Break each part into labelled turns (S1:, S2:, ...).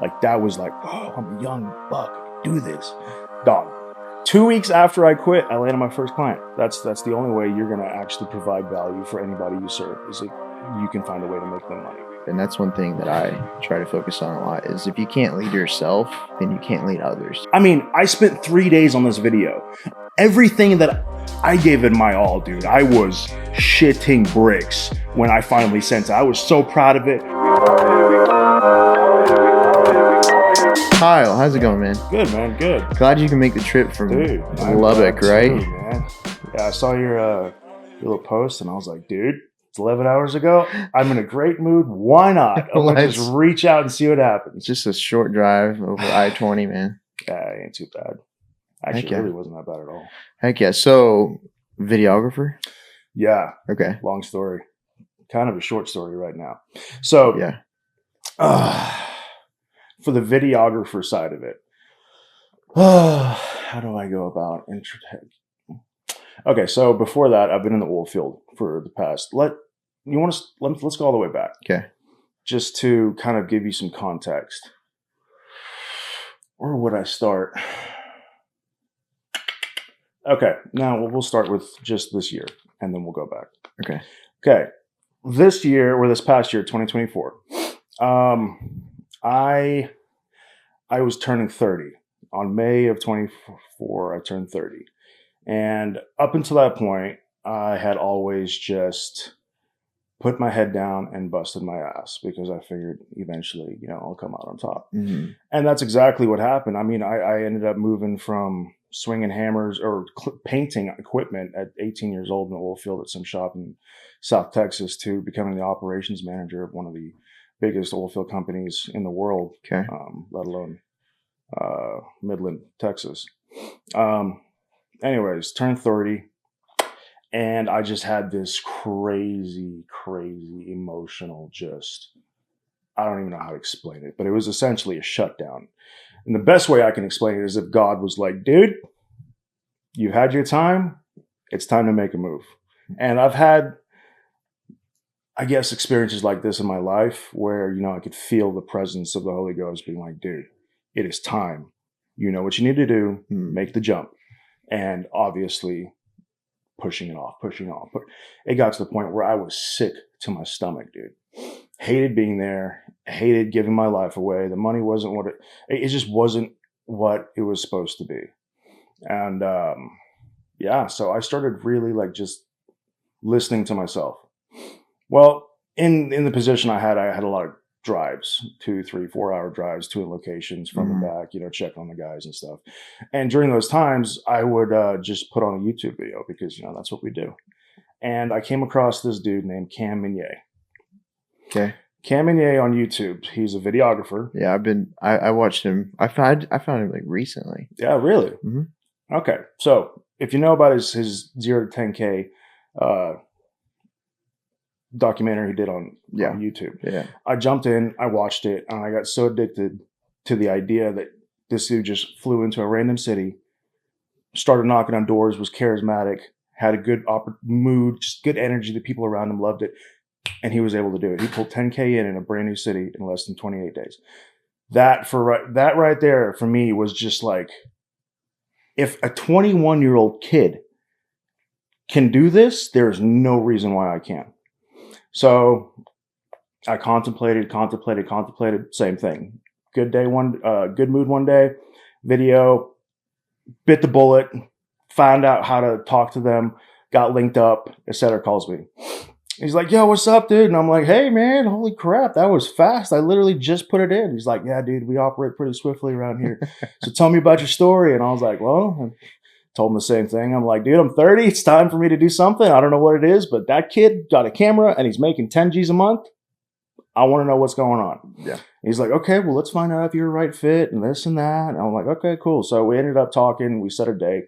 S1: Like that was like, oh, I'm a young buck, I can do this. Dog. 2 weeks after I quit, I landed my first client. That's the only way you're gonna actually provide value for anybody you serve, is if you can find a way to make them money.
S2: And that's one thing that I try to focus on a lot, is if you can't lead yourself, then you can't lead others.
S1: I mean, I spent 3 days on this video. Everything that I gave it my all, dude. I was shitting bricks when I finally sent it. I was so proud of it.
S2: Kyle, how's it going, man?
S1: Good, man. Good.
S2: Glad you can make the trip from Lubbock, right?
S1: Too, man. Yeah, I saw your little post and I was like, dude, it's 11 hours ago. I'm in a great mood. Why not? I'm gonna just reach out and see what happens.
S2: It's just a short drive over I-20, man.
S1: Yeah, it ain't too bad. Actually, it really wasn't that bad at all.
S2: Heck yeah. So, videographer?
S1: Yeah.
S2: Okay.
S1: Long story. Kind of a short story right now. So,
S2: yeah.
S1: For the videographer side of it, how do I go about Okay, so before that, I've been in the Oilfield for the past. Let's go all the way back.
S2: Okay.
S1: Just to kind of give you some context. Where would I start? Okay, now we'll start with just this year, and then we'll go back. Okay. This past year, 2024, I was turning 30. On May of 24, I turned 30. And up until that point, I had always just put my head down and busted my ass because I figured eventually, I'll come out on top.
S2: Mm-hmm.
S1: And that's exactly what happened. I mean, I ended up moving from swinging hammers or painting equipment at 18 years old in the Oilfield at some shop in South Texas to becoming the operations manager of one of the biggest oilfield companies in the world, let alone Midland, Texas. Anyways, turned 30, and I just had this crazy emotional, I don't even know how to explain it, but it was essentially a shutdown. And the best way I can explain it is if God was like, dude, you've had your time, it's time to make a move. And I've had, I guess, experiences like this in my life where, I could feel the presence of the Holy Ghost being like, dude, it is time. You know what you need to do, make the jump. And obviously pushing it off. But it got to the point where I was sick to my stomach, dude. Hated being there, hated giving my life away. The money wasn't it just wasn't what it was supposed to be. And so I started really just listening to myself. Well, in the position I had a lot of drives, 2, 3, 4-hour drives to locations from the back, check on the guys and stuff. And during those times, I would just put on a YouTube video because, that's what we do. And I came across this dude named Cam Minier.
S2: Okay.
S1: Cam Minier on YouTube. He's a videographer.
S2: Yeah, I watched him. I found him recently.
S1: Yeah, really?
S2: Mm-hmm.
S1: Okay. So if you know about his 0 to 10K documentary he did on YouTube.
S2: Yeah.
S1: I jumped in, I watched it, and I got so addicted to the idea that this dude just flew into a random city, started knocking on doors, was charismatic, had a good mood, just good energy. The people around him loved it, and he was able to do it. He pulled 10K in a brand new city in less than 28 days. That right there for me was just like, if a 21-year-old kid can do this, there's no reason why I can't. So I contemplated, same thing. Good mood one day, video, bit the bullet, found out how to talk to them, got linked up, etc. Calls me. He's like, yo, what's up, dude? And I'm like, hey, man, holy crap, that was fast. I literally just put it in. He's like, yeah, dude, we operate pretty swiftly around here. So tell me about your story. And I was like, well, told him the same thing. I'm like, dude, I'm 30. It's time for me to do something. I don't know what it is, but that kid got a camera and he's making 10 G's a month. I want to know what's going on.
S2: Yeah.
S1: He's like, okay, well, let's find out if you're a right fit and this and that. And I'm like, okay, cool. So we ended up talking. We set a date.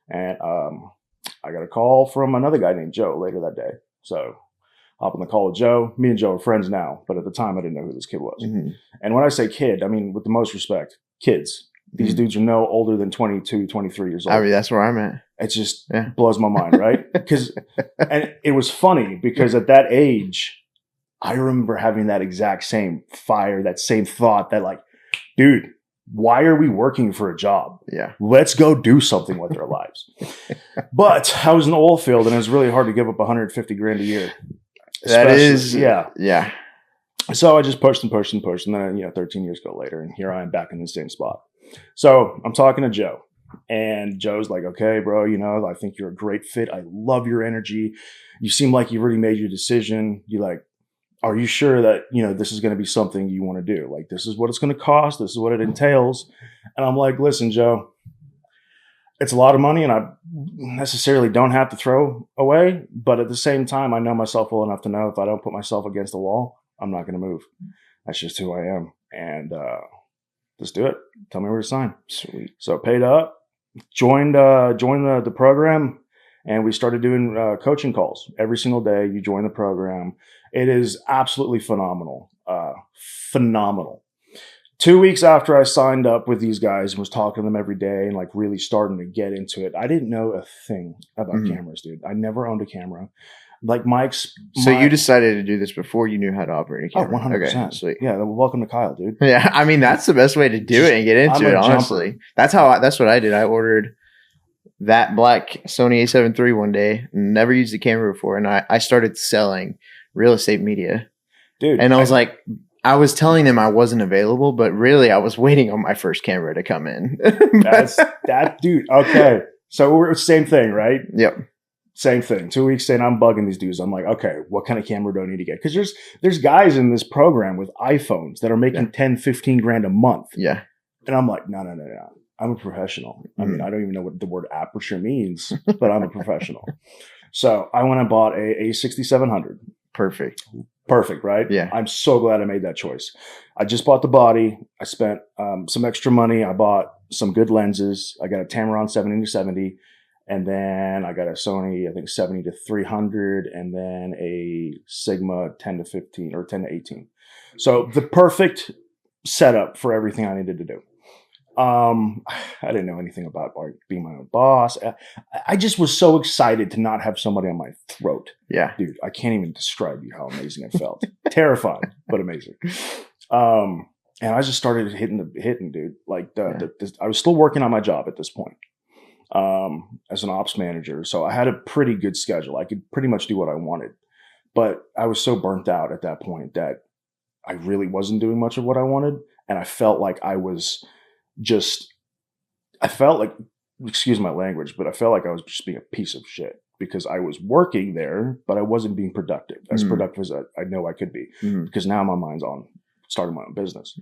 S1: And I got a call from another guy named Joe later that day. So hop on the call with Joe. Me and Joe are friends now. But at the time, I didn't know who this kid was. Mm-hmm. And when I say kid, I mean, with the most respect, kids. These dudes are no older than 22, 23 years old.
S2: I mean, that's where I'm at.
S1: It just blows my mind, right? And it was funny because at that age, I remember having that exact same fire, that same thought that like, dude, why are we working for a job?
S2: Yeah.
S1: Let's go do something with our lives. But I was in the oil field, and it was really hard to give up 150 grand a year.
S2: That is,
S1: yeah.
S2: Yeah.
S1: So I just pushed and pushed and pushed. And then, 13 years go later, and here I am back in the same spot. So I'm talking to Joe, and Joe's like, okay, bro, I think you're a great fit. I love your energy. You seem like you've already made your decision. Are you sure that, this is going to be something you want to do? Like, this is what it's going to cost. This is what it entails. And I'm like, listen, Joe, it's a lot of money and I necessarily don't have to throw away. But at the same time, I know myself well enough to know if I don't put myself against the wall, I'm not going to move. That's just who I am. And let's do it. Tell me where to sign.
S2: Sweet.
S1: So paid up, joined the program, and we started doing coaching calls every single day. You join the program. It is absolutely phenomenal. Phenomenal. 2 weeks after I signed up with these guys and was talking to them every day and like really starting to get into it, I didn't know a thing about cameras, dude. I never owned a camera. Like
S2: So you decided to do this before you knew how to operate a camera?
S1: Oh, 100%.
S2: Okay, sweet.
S1: Yeah, welcome to Kyle, dude.
S2: Yeah, I mean, that's the best way to do it and get into it, honestly. That's what I did. I ordered that black Sony A7 III one day, never used the camera before, and I started selling real estate media.
S1: Dude.
S2: And I was telling them I wasn't available, but really I was waiting on my first camera to come in.
S1: That's that dude. Okay. So we're same thing, right?
S2: Yep.
S1: Same thing. 2 weeks in, I'm bugging these dudes. I'm like, okay, what kind of camera do I need to get? Because there's guys in this program with iPhones that are making 10, 15 grand a month.
S2: Yeah.
S1: And I'm like, no. I'm a professional. I mean, I don't even know what the word aperture means, but I'm a professional. So I went and bought a 6700. Perfect, right?
S2: Yeah.
S1: I'm so glad I made that choice. I just bought the body. I spent some extra money. I bought some good lenses. I got a Tamron 70-70. And then I got a Sony, I think 70-300, and then a Sigma 10-15 or 10-18. So the perfect setup for everything I needed to do. I didn't know anything about being my own boss. I just was so excited to not have somebody on my throat.
S2: Yeah.
S1: Dude, I can't even describe you how amazing it felt. Terrifying, but amazing. And I just started hitting, dude. Like I was still working on my job at this point. As an ops manager. So I had a pretty good schedule. I could pretty much do what I wanted, but I was so burnt out at that point that I really wasn't doing much of what I wanted. And I felt like excuse my language, but I felt like I was just being a piece of shit because I was working there, but I wasn't being productive, as productive as I know I could be, because now my mind's on starting my own business.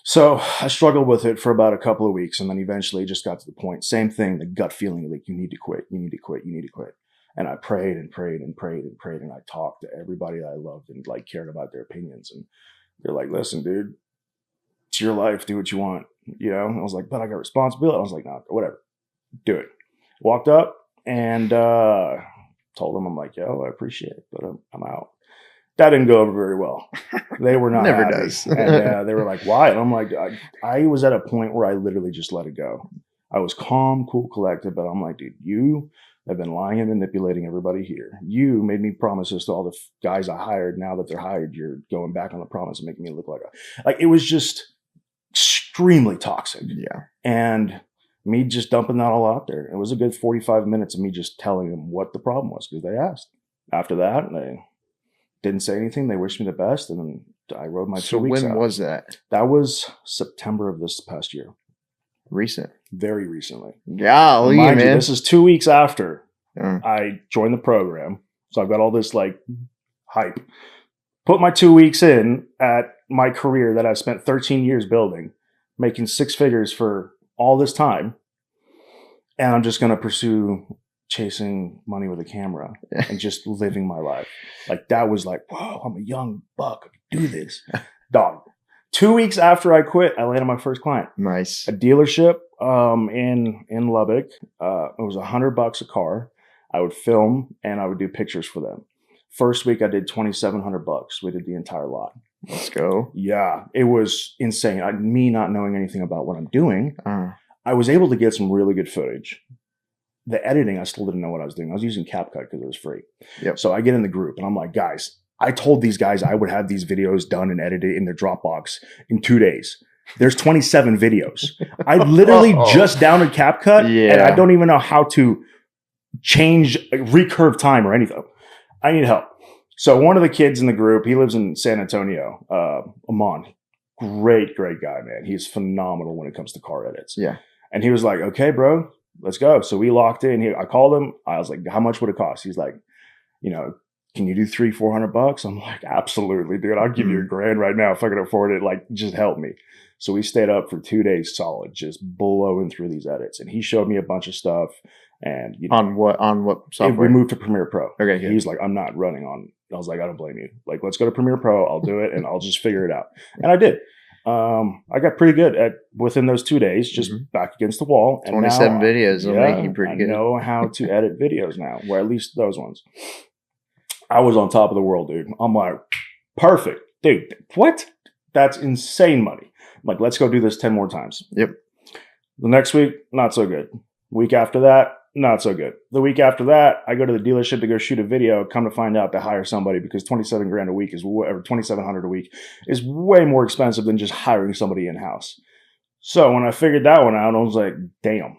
S1: So I struggled with it for about a couple of weeks, and then eventually it just got to the point. Same thing, the gut feeling, like you need to quit. And I prayed and prayed and prayed and prayed, and I talked to everybody that I loved and like cared about their opinions. And they're like, "Listen, dude, it's your life. Do what you want." And I was like, "But I got responsibility." I was like, "No, whatever, do it." Walked up and told them, I'm like, "Yo, I appreciate it, but I'm out." That didn't go over very well. They were not
S2: Never
S1: happy.
S2: does.
S1: And they were like, "Why?" And I'm like, I was at a point where I literally just let it go. I was calm, cool, collected, but I'm like, dude, you have been lying and manipulating everybody here. You made me promises to all the guys I hired. Now that they're hired, you're going back on the promise and making me look like it was just extremely toxic.
S2: Yeah.
S1: And me just dumping that all out there. It was a good 45 minutes of me just telling them what the problem was because they asked. After that, they didn't say anything. They wished me the best, and then I rode my 2 weeks out.
S2: So when was that?
S1: That was September of this past year.
S2: Recent.
S1: Very recently.
S2: Golly, man.
S1: This is 2 weeks after I joined the program. So I've got all this like hype. Put my 2 weeks in at my career that I spent 13 years building, making six figures for all this time. And I'm just going to pursue chasing money with a camera and just living my life. Like that was like, whoa, I'm a young buck. I can do this. Dog. 2 weeks after I quit, I landed my first client.
S2: Nice.
S1: A dealership in Lubbock. It was $100 a car. I would film and I would do pictures for them. First week I did $2,700. We did the entire lot.
S2: Let's go.
S1: Yeah, it was insane. Me not knowing anything about what I'm doing, I was able to get some really good footage. The editing, I still didn't know what I was doing. I was using CapCut because it was free.
S2: Yep.
S1: So I get in the group and I'm like, guys, I told these guys I would have these videos done and edited in their Dropbox in 2 days. There's 27 videos. I literally just downloaded CapCut, and I don't even know how to change recurve time or anything. I need help. So one of the kids in the group, he lives in San Antonio, Amon. Great guy, man. He's phenomenal when it comes to car edits.
S2: Yeah.
S1: And he was like, okay, bro, let's go. So we locked in. I called him. I was like, how much would it cost? He's like, can you do $300-400? I'm like, absolutely, dude. I'll give you $1,000 right now if I can afford it. Like, just help me. So we stayed up for 2 days solid, just blowing through these edits. And he showed me a bunch of stuff. And
S2: on what software?
S1: We moved to Premiere Pro.
S2: Okay. Good.
S1: He's like, I'm not running on. I was like, I don't blame you. Like, let's go to Premiere Pro. I'll do it, and I'll just figure it out. And I did. I got pretty good at within those 2 days, just back against the wall. And
S2: 27 videos will make you pretty good.
S1: I know how to edit videos now, or at least those ones. I was on top of the world, dude. I'm like, perfect. Dude, what? That's insane money. I'm like, let's go do this 10 more times.
S2: Yep.
S1: The next week, not so good. Week after that, not so good. The week after that, I go to the dealership to go shoot a video. Come to find out to hire somebody because $27,000 a week is or $2,700 a week is way more expensive than just hiring somebody in house. So when I figured that one out, I was like, damn.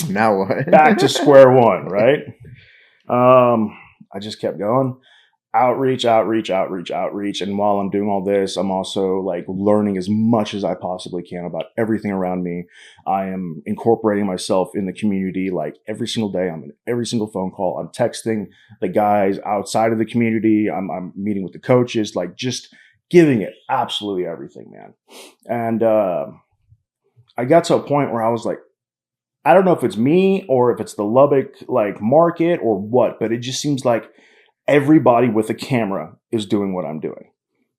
S2: Now what?
S1: Back to square one, right? I just kept going. Outreach. And while I'm doing all this, I'm also like learning as much as I possibly can about everything around me. I am incorporating myself in the community like every single day. I'm in every single phone call. I'm texting the guys outside of the community. I'm meeting with the coaches, like just giving it absolutely everything, man. And I got to a point where I was like, I don't know if it's me or if it's the Lubbock like market or what, but it just seems like everybody with a camera is doing what I'm doing.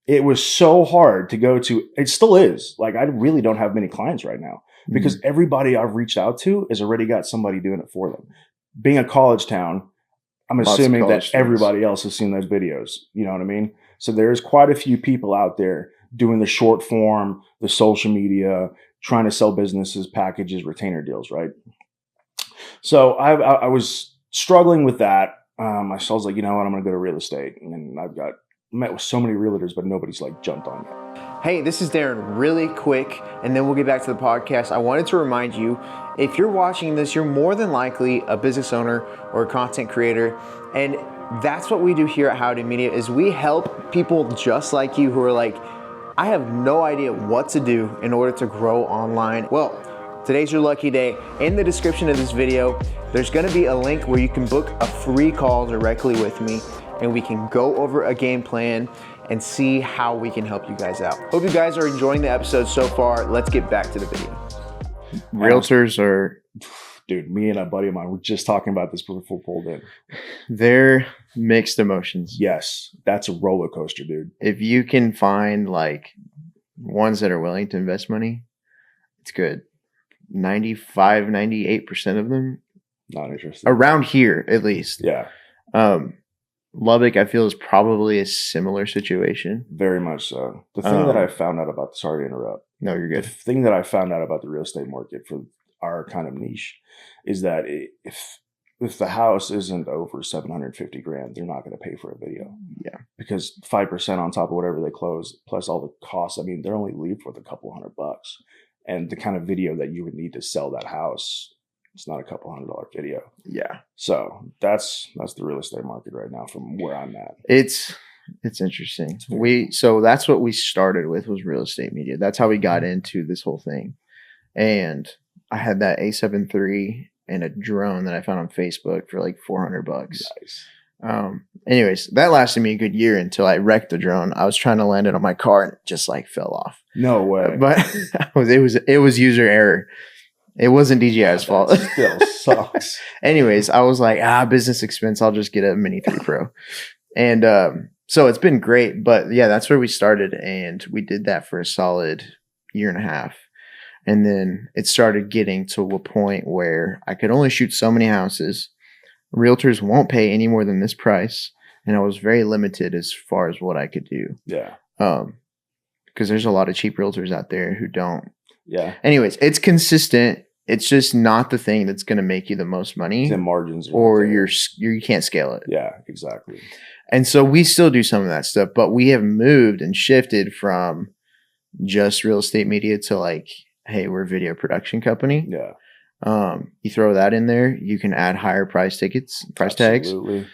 S1: It was so hard to go to. It still is. Like, I really don't have many clients right now because everybody I've reached out to has already got somebody doing it for them. Being a college town, I'm assuming that everybody else has seen those videos. You know what I mean? So there's quite a few people out there doing the short form, the social media, trying to sell businesses, packages, retainer deals, right? So I was struggling with that. I was like, you know what, I'm going to go to real estate. And then I've met with so many realtors, but nobody's like jumped on yet.
S2: Hey, this is Darren really quick, and then we'll get back to the podcast. I wanted to remind you, if you're watching this, you're more than likely a business owner or a content creator. And that's what we do here at Howdy Media is we help people just like you who are like, I have no idea what to do in order to grow online. Well, today's your lucky day. In the description of this video, there's gonna be a link where you can book a free call directly with me and we can go over a game plan and see how we can help you guys out. Hope you guys are enjoying the episode so far. Let's get back to the video. Realtors are...
S1: Dude, me and a buddy of mine were just talking about this before we pulled in.
S2: They're mixed emotions.
S1: Yes, that's a roller coaster, dude.
S2: If you can find like ones that are willing to invest money, it's good. 95, 98% of them
S1: not interested.
S2: Around here, at least.
S1: Yeah.
S2: Lubbock, I feel, is probably a similar situation.
S1: Very much so. The thing that I found out about, sorry to interrupt.
S2: No, you're good.
S1: The thing that I found out about the real estate market for our kind of niche is that if the house isn't over $750,000, they're not going to pay for a video.
S2: Yeah. Because
S1: 5% on top of whatever they close, plus all the costs, I mean, they're only leave with a couple $100. And the kind of video that you would need to sell that house, it's not a couple $100 video.
S2: Yeah.
S1: So that's the real estate market right now from where I'm at.
S2: It's interesting. So that's what we started with was real estate media. That's how we got into this whole thing. And I had that A7 III and a drone that I found on Facebook for like $400.
S1: Nice.
S2: Anyways, that lasted me a good year until I wrecked the drone. I was trying to land it on my car and it just like fell off.
S1: No way.
S2: But it was user error. It wasn't DJI's fault.
S1: Still sucks.
S2: Anyways, I was like, business expense. I'll just get a Mini 3 Pro. And so it's been great. But yeah, that's where we started. And we did that for a solid year and a half. And then it started getting to a point where I could only shoot so many houses. Realtors won't pay any more than this price. And I was very limited as far as what I could do.
S1: Yeah.
S2: Because there's a lot of cheap realtors out there who don't.
S1: Yeah.
S2: Anyways, it's consistent. It's just not the thing that's going to make you the most money.
S1: The margins.
S2: Or you can't scale it.
S1: Yeah, exactly.
S2: And so we still do some of that stuff, but we have moved and shifted from just real estate media to like, hey, we're a video production company.
S1: Yeah.
S2: You throw that in there, you can add higher price tags.
S1: Absolutely.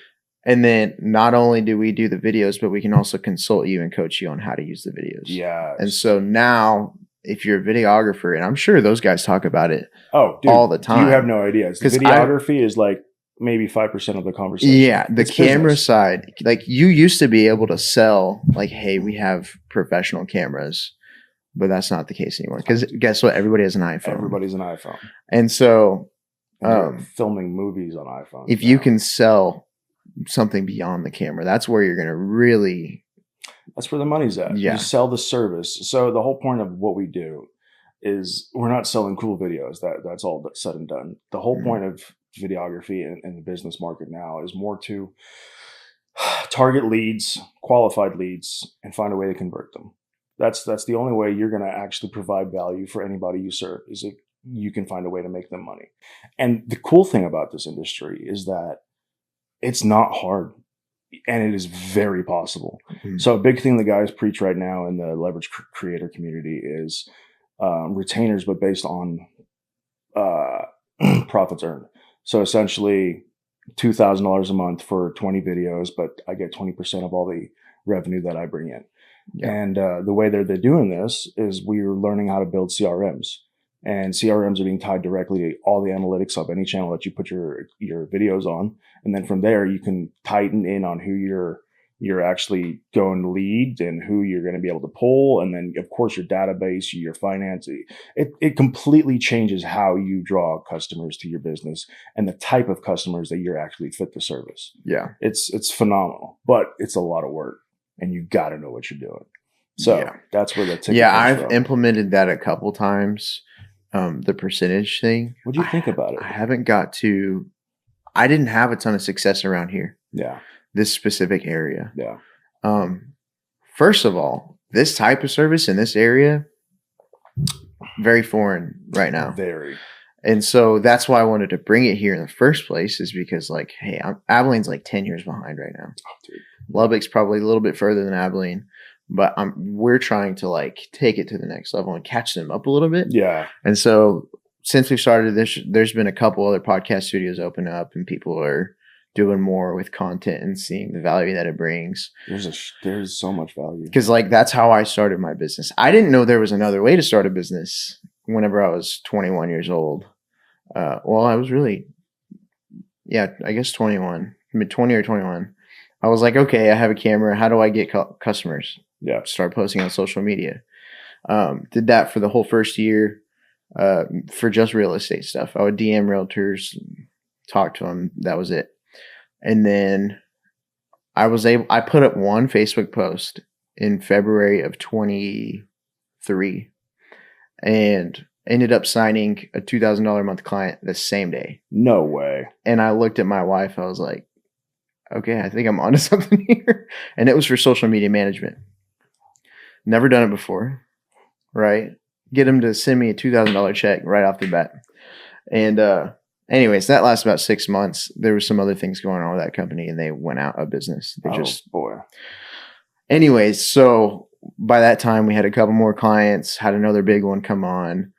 S2: And then not only do we do the videos, but we can also consult you and coach you on how to use the videos.
S1: Yeah.
S2: And so now if you're a videographer, and I'm sure those guys talk about it
S1: dude,
S2: all the time.
S1: You have no idea. Videography is like maybe 5% of the conversation.
S2: Yeah. The camera side, like you used to be able to sell like, hey, we have professional cameras. But that's not the case anymore. Because guess what? Everybody has an iPhone.
S1: Everybody's an iPhone.
S2: And so
S1: filming movies on iPhone.
S2: If you can sell something beyond the camera, that's where you're going to really...
S1: That's where the money's at. Yeah. You sell the service. So the whole point of what we do is we're not selling cool videos. That's all that's said and done. The whole point of videography in the business market now is more to target leads, qualified leads, and find a way to convert them. That's the only way you're going to actually provide value for anybody you serve, is if you can find a way to make them money. And the cool thing about this industry is that it's not hard, and it is very possible. Mm-hmm. So a big thing the guys preach right now in the leverage creator community is retainers, but based on profits earned. So essentially $2,000 a month for 20 videos, but I get 20% of all the revenue that I bring in. Yeah. And the way they're doing this is we're learning how to build CRMs, and CRMs are being tied directly to all the analytics of any channel that you put your videos on. And then from there, you can tighten in on who you're actually going to lead and who you're going to be able to pull. And then of course your database, your finance, it completely changes how you draw customers to your business and the type of customers that you're actually fit to service. Yeah. It's phenomenal, but it's a lot of work. And you got to know what you're doing. So that's where the ticket comes
S2: I've
S1: from.
S2: Implemented that a couple times. The percentage thing.
S1: What do you think about it?
S2: I didn't have a ton of success around here.
S1: Yeah.
S2: This specific area.
S1: Yeah.
S2: First of all, this type of service in this area, very foreign right now.
S1: Very.
S2: And so that's why I wanted to bring it here in the first place, is because like, hey, Abilene's like 10 years behind right now. Oh, dude. Lubbock's probably a little bit further than Abilene, but we're trying to like take it to the next level and catch them up a little bit.
S1: Yeah.
S2: And so since we've started this, there's been a couple other podcast studios open up, and people are doing more with content and seeing the value that it brings.
S1: There's so much value.
S2: Because like that's how I started my business. I didn't know there was another way to start a business whenever I was 21 years old. Well, I was really, I guess 21, mid-20 or 21. I was like, okay, I have a camera. How do I get customers?
S1: Yeah.
S2: Start posting on social media. Did that for the whole first year for just real estate stuff. I would DM realtors, talk to them. That was it. And then I put up one Facebook post in February of 23 and ended up signing a $2,000 a month client the same day.
S1: No way.
S2: And I looked at my wife. I was like, okay, I think I'm onto something here. And it was for social media management. Never done it before, right? Get them to send me a $2,000 check right off the bat. And anyways, that lasted about 6 months. There was some other things going on with that company, and they went out of business.
S1: Boy.
S2: Anyways, so by that time, we had a couple more clients, had another big one come on.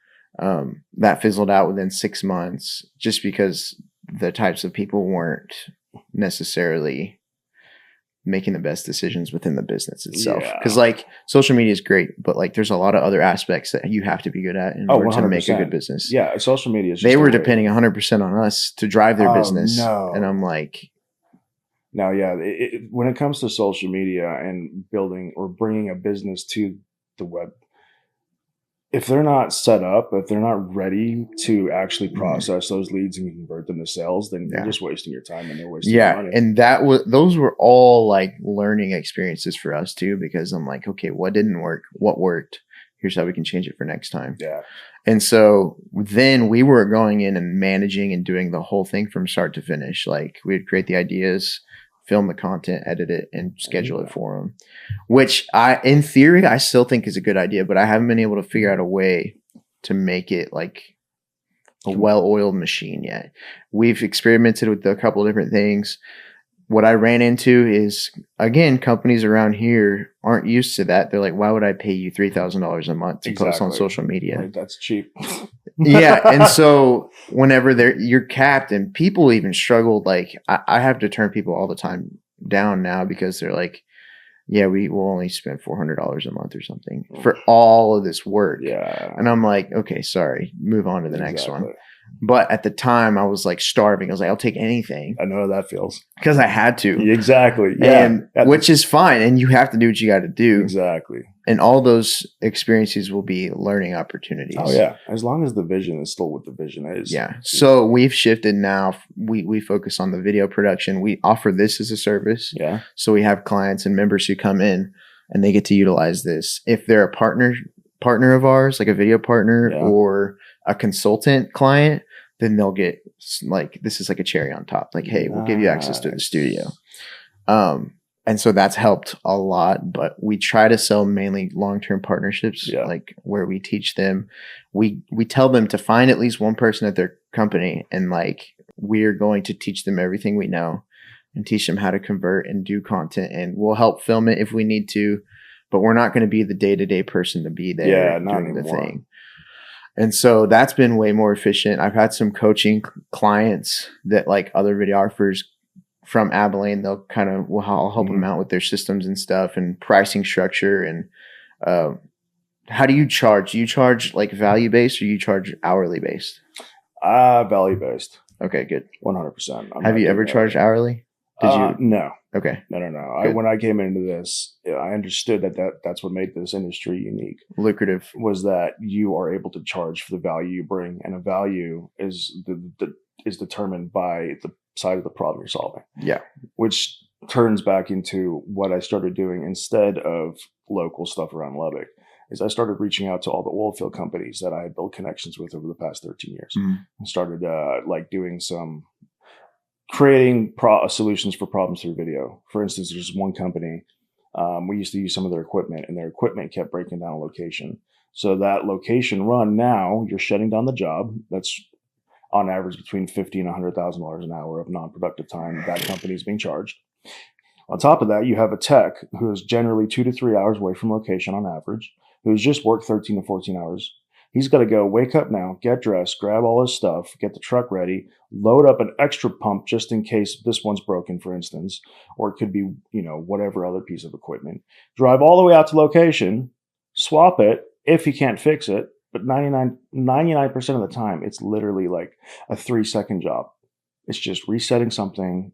S2: That fizzled out within 6 months just because the types of people weren't necessarily making the best decisions within the business itself. Because like social media is great, but like there's a lot of other aspects that you have to be good at in order to make a good business.
S1: Yeah, social media is just
S2: they were depending 100% on us to drive their business.
S1: No.
S2: And I'm like,
S1: now, when it comes to social media and building or bringing a business to the web, if they're not set up, if they're not ready to actually process those leads and convert them to sales, then you're just wasting your time and they're wasting your money.
S2: And those were all like learning experiences for us too, because I'm like, okay, what didn't work? What worked? Here's how we can change it for next time.
S1: Yeah.
S2: And so then we were going in and managing and doing the whole thing from start to finish. Like we'd create the ideas, film the content, edit it, and schedule it for them, which in theory, I still think is a good idea, but I haven't been able to figure out a way to make it like a well-oiled machine yet. We've experimented with a couple of different things. what I ran into is, again, companies around here aren't used to that. They're like, why would I pay you $3,000 a month to post on social media?
S1: Like, that's cheap.
S2: Yeah. And so whenever you're capped, and people even struggled, like I have to turn people all the time down now because they're like, yeah, we will only spend $400 a month or something for all of this work.
S1: Yeah.
S2: And I'm like, okay, sorry, move on to the next one. But at the time, I was like starving. I was like, I'll take anything.
S1: I know how that feels.
S2: Because I had to.
S1: Exactly. Yeah.
S2: And which is fine. And you have to do what you got to do.
S1: Exactly.
S2: And all those experiences will be learning opportunities.
S1: Oh, yeah. As long as the vision is still what the vision is.
S2: Yeah. So we've shifted now. We focus on the video production. We offer this as a service.
S1: Yeah.
S2: So we have clients and members who come in and they get to utilize this. If they're a partner of ours, like a video partner or a consultant client, then they'll get like, this is like a cherry on top. Like, hey, we'll give you access to the studio. And so that's helped a lot, but we try to sell mainly long-term partnerships, like where we teach them, we tell them to find at least one person at their company. And like, we're going to teach them everything we know and teach them how to convert and do content, and we'll help film it if we need to, but we're not going to be the day-to-day person to be there doing the thing. And so that's been way more efficient. I've had some coaching clients that like other videographers from Abilene, they'll kind of, I'll help them out with their systems and stuff and pricing structure. And how do you charge? Do you charge like value based or you charge hourly based?
S1: Value based.
S2: Okay, good.
S1: 100%.
S2: Have you ever charged hourly? Did you?
S1: No.
S2: Okay.
S1: No. When I came into this, I understood that's what made this industry unique.
S2: Lucrative.
S1: Was that you are able to charge for the value you bring, and a value is is determined by the side of the problem you're solving.
S2: Yeah.
S1: Which turns back into what I started doing instead of local stuff around Lubbock. Is I started reaching out to all the oilfield companies that I had built connections with over the past 13 years. And started doing some creating solutions for problems through video. For instance, there's one company, we used to use some of their equipment, and their equipment kept breaking down a location. So that location run, now you're shutting down the job. That's on average between $50,000 and $100,000 an hour of non-productive time that company is being charged. On top of that, you have a tech who is generally 2 to 3 hours away from location on average, who's just worked 13 to 14 hours. He's got to go wake up now, get dressed, grab all his stuff, get the truck ready, load up an extra pump just in case this one's broken, for instance, or it could be, whatever other piece of equipment. Drive all the way out to location, swap it if he can't fix it. But 99% of the time, it's literally like a 3-second job. It's just resetting something,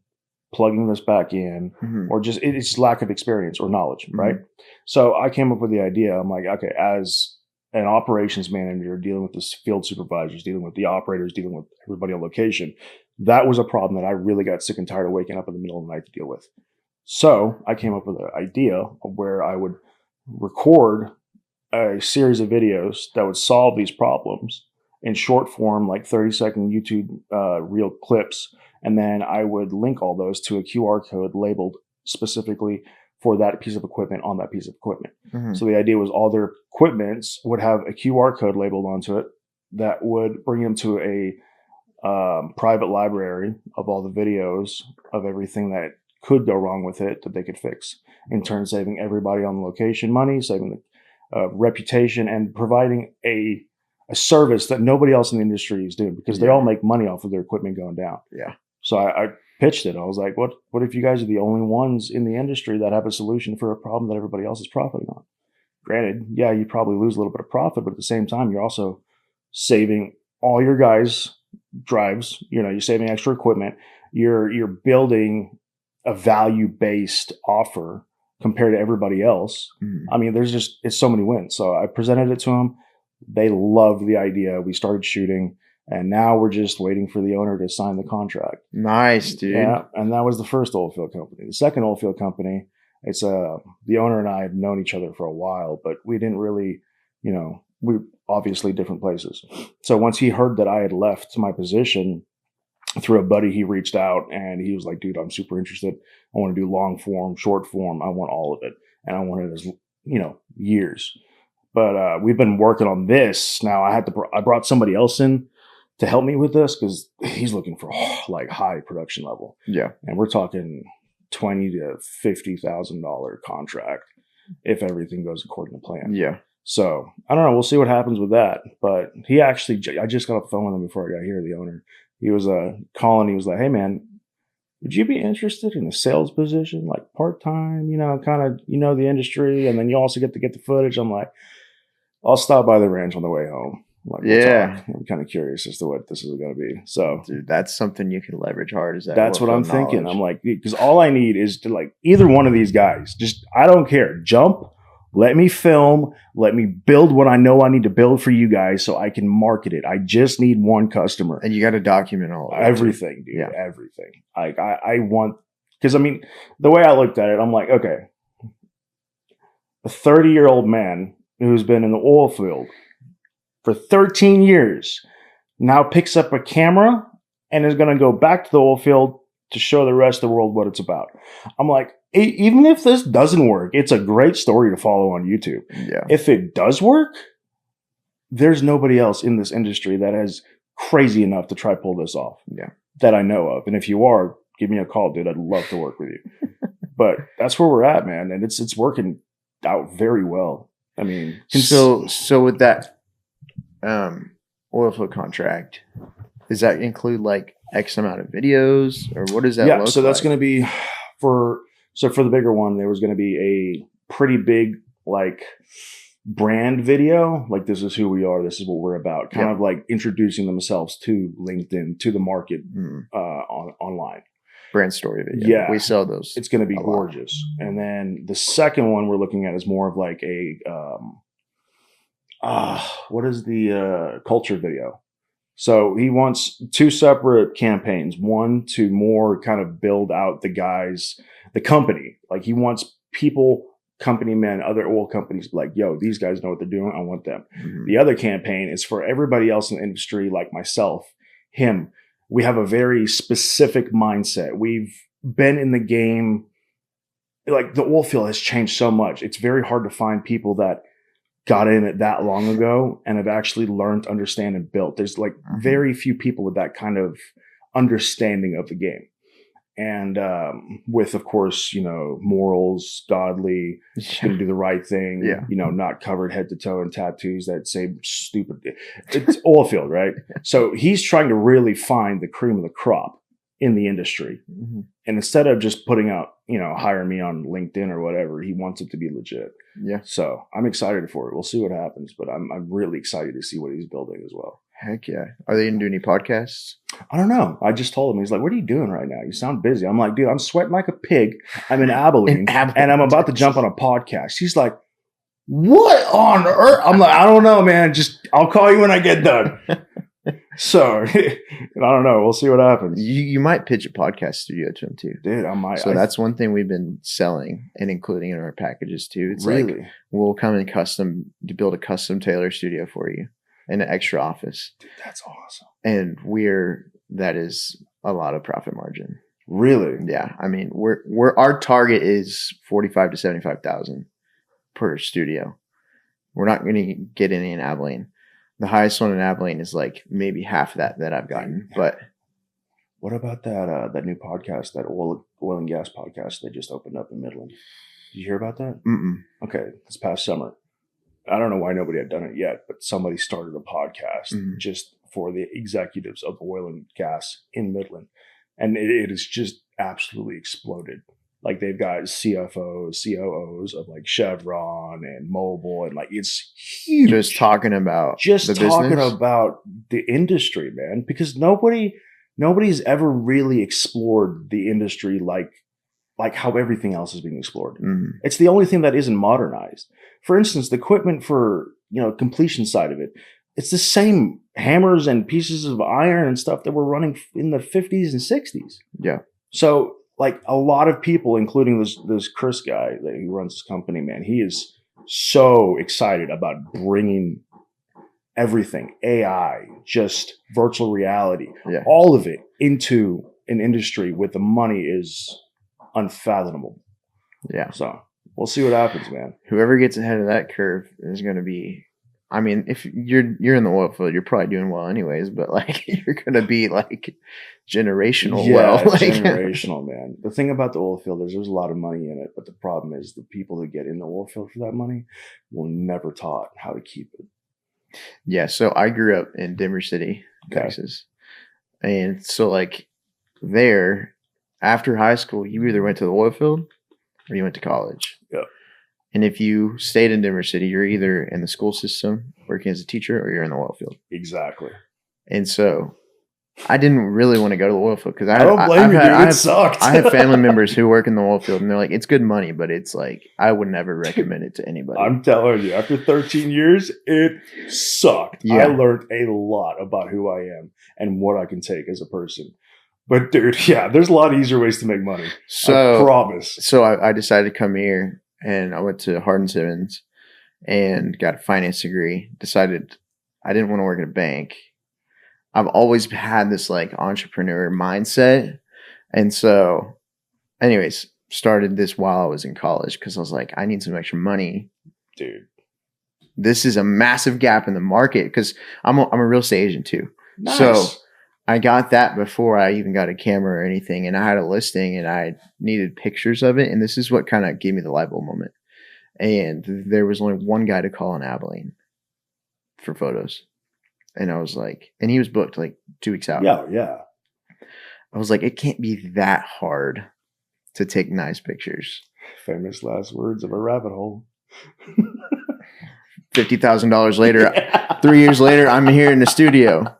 S1: plugging this back in, or just it's lack of experience or knowledge, right? So I came up with the idea. I'm like, okay, as an operations manager dealing with the field supervisors, dealing with the operators, dealing with everybody on location, that was a problem that I really got sick and tired of waking up in the middle of the night to deal with. So I came up with an idea of where I would record a series of videos that would solve these problems in short form, like 30-second YouTube reel clips. And then I would link all those to a QR code labeled specifically for that piece of equipment on that piece of equipment. So the idea was all their equipments would have a QR code labeled onto it that would bring them to a private library of all the videos of everything that could go wrong with it that they could fix, in turn saving everybody on location money, saving the reputation, and providing a service that nobody else in the industry is doing, because they all make money off of their equipment going down.
S2: Yeah.
S1: So I pitched it. I was like, what if you guys are the only ones in the industry that have a solution for a problem that everybody else is profiting on? Granted, yeah, you probably lose a little bit of profit, but at the same time, you're also saving all your guys' drives. You're saving extra equipment. You're building a value-based offer compared to everybody else. I mean, it's so many wins. So I presented it to them. They loved the idea. We started shooting, and now we're just waiting for the owner to sign the contract.
S2: Nice, dude.
S1: Yeah, and that was the first oilfield company. The second oilfield company, it's the owner and I had known each other for a while, but we didn't really, we obviously different places. So once he heard that I had left my position, through a buddy, he reached out and he was like, dude, I'm super interested. I want to do long form, short form. I want all of it. And I want it as, years. But we've been working on this. Now I brought somebody else in to help me with this because he's looking for like high production level.
S2: Yeah.
S1: And we're talking $20,000 to $50,000 contract if everything goes according to plan.
S2: Yeah.
S1: So I don't know. We'll see what happens with that. But he actually, I just got off the phone with him before I got here. The owner, he was calling. He was like, "Hey man, would you be interested in a sales position, like part time? You know, kind of, the industry, and then you also get the footage." I'm like, "I'll stop by the ranch on the way home." Like,
S2: yeah,
S1: I'm kind of curious as to what this is going to be. So,
S2: dude, that's something you can leverage hard. Is that
S1: that's what I'm thinking. I'm like, because all I need is to like either one of these guys. Just I don't care. Jump. Let me film. Let me build what I know I need to build for you guys, so I can market it. I just need one customer,
S2: and you got to document all of
S1: everything, dude. Yeah. Everything. Like I want, because I mean, the way I looked at it, I'm like, okay, a 30-year-old man who's been in the oil field for 13 years now picks up a camera and is going to go back to the oil field to show the rest of the world what it's about. I'm like, even if this doesn't work, it's a great story to follow on YouTube.
S2: Yeah.
S1: If it does work, there's nobody else in this industry that is crazy enough to try pull this off.
S2: Yeah.
S1: That I know of. And if you are, give me a call, dude. I'd love to work with you. But that's where we're at, man. And it's working out very well. I mean,
S2: so with that Oilfield contract, does that include like X amount of videos, or what does that look
S1: so that's
S2: like?
S1: going to be for the bigger one, there was going to be a pretty big like brand video, like this is who we are, this is what we're about, kind of like introducing themselves to LinkedIn, to the market online.
S2: Brand story video.
S1: Yeah,
S2: we sell those.
S1: It's going to be gorgeous. And then the second one we're looking at is more of like a what is the culture video? So he wants two separate campaigns. One to more kind of build out the company. Like he wants people, company men, other oil companies like, yo, these guys know what they're doing. I want them. Mm-hmm. The other campaign is for everybody else in the industry, like myself, him. We have a very specific mindset. We've been in the game. Like the oil field has changed so much. It's very hard to find people that got in it that long ago and have actually learned, understand, and built. There's like very few people with that kind of understanding of the game. And with, of course, morals, godly, gonna do the right thing, not covered head to toe in tattoos that say stupid. It's oil field, right? So he's trying to really find the cream of the crop in the industry. Mm-hmm. And instead of just putting out, hire me on LinkedIn or whatever, he wants it to be legit.
S2: Yeah.
S1: So I'm excited for it. We'll see what happens, but I'm really excited to see what he's building as well.
S2: Heck yeah. Are they going to do any podcasts?
S1: I don't know. I just told him, he's like, "What are you doing right now? You sound busy." I'm like, "Dude, I'm sweating like a pig. I'm in Abilene, and I'm about to jump on a podcast." He's like, "What on earth?" I'm like, "I don't know, man. Just I'll call you when I get done." So I don't know. We'll see what happens.
S2: You might pitch a podcast studio to him too.
S1: Dude, I might.
S2: So that's one thing we've been selling and including in our packages too. It's
S1: really?
S2: Like we'll come in to build a custom tailor studio for you. And an extra office.
S1: Dude, that's awesome.
S2: And that is a lot of profit margin.
S1: Really?
S2: Yeah. I mean, our target is 45 to 75,000 per studio. We're not going to get any in Abilene. The highest one in Abilene is like maybe half that I've gotten. But
S1: what about that new podcast, that oil and gas podcast they just opened up in Midland? Did you hear about that?
S2: Mm-mm.
S1: Okay, this past summer. I don't know why nobody had done it yet, but somebody started a podcast just for the executives of oil and gas in Midland. And it has just absolutely exploded. Like they've got CFOs, COOs of like Chevron and Mobil, and like it's huge.
S2: Just talking about
S1: the industry, man, because nobody's ever really explored the industry like how everything else is being explored. Mm-hmm. It's the only thing that isn't modernized. For instance, the equipment for, completion side of it, it's the same hammers and pieces of iron and stuff that were running in the 50s and 60s.
S2: Yeah.
S1: So like a lot of people, including this Chris guy who runs this company, man, he is so excited about bringing everything, AI, just virtual reality, all of it into an industry with the money is unfathomable.
S2: Yeah.
S1: So we'll see what happens, man.
S2: Whoever gets ahead of that curve is going to be I mean, if you're in the oil field, you're probably doing well anyways, but like you're gonna be like generational well. Like,
S1: generational, man. The thing about the oil field is there's a lot of money in it, but the problem is the people that get in the oil field for that money will never taught how to keep it.
S2: Yeah, so I grew up in Denver City, Texas. And so like there, after high school, you either went to the oil field or you went to college.
S1: Yeah.
S2: And if you stayed in Denver City, you're either in the school system working as a teacher or you're in the oil field.
S1: Exactly.
S2: And so I didn't really want to go to the oil field because
S1: I don't blame you, dude. It sucked.
S2: I have family members who work in the oil field and they're like, it's good money, but it's like, I would never recommend it to anybody.
S1: I'm telling you, after 13 years, it sucked. Yeah. I learned a lot about who I am and what I can take as a person. But dude, yeah, there's a lot easier ways to make money. So, I promise.
S2: So I decided to come here and I went to Hardin-Simmons and got a finance degree. Decided I didn't want to work at a bank. I've always had this like entrepreneur mindset. And so anyways, started this while I was in college because I was like, I need some extra money.
S1: Dude.
S2: This is a massive gap in the market because I'm a real estate agent too.
S1: Nice.
S2: So I got that before I even got a camera or anything. And I had a listing and I needed pictures of it. And this is what kind of gave me the light bulb moment. And there was only one guy to call in Abilene for photos. And I was like, and he was booked like 2 weeks out.
S1: Yeah.
S2: I was like, it can't be that hard to take nice pictures.
S1: Famous last words of a rabbit hole.
S2: $50,000 later, 3 years later, I'm here in the studio.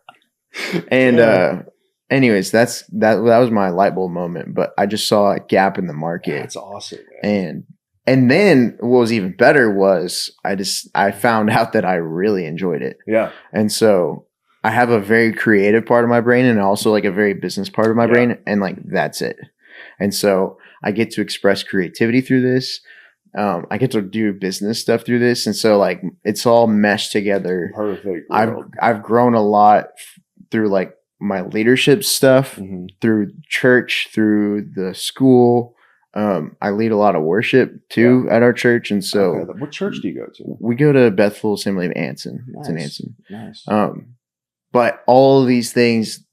S2: And anyways, that was my light bulb moment. But I just saw a gap in the market.
S1: That's awesome, man.
S2: And then what was even better was I found out that I really enjoyed it.
S1: Yeah.
S2: And so I have a very creative part of my brain and also like a very business part of my brain. And like, that's it. And so I get to express creativity through this. I get to do business stuff through this. And so like, it's all meshed together.
S1: Perfect.
S2: I've grown a lot through like my leadership stuff, through church, through the school. I lead a lot of worship too at our church. And so
S1: what church do you go to?
S2: We go to Bethel Assembly of Anson. Nice. It's in Anson.
S1: Nice.
S2: But all of these things,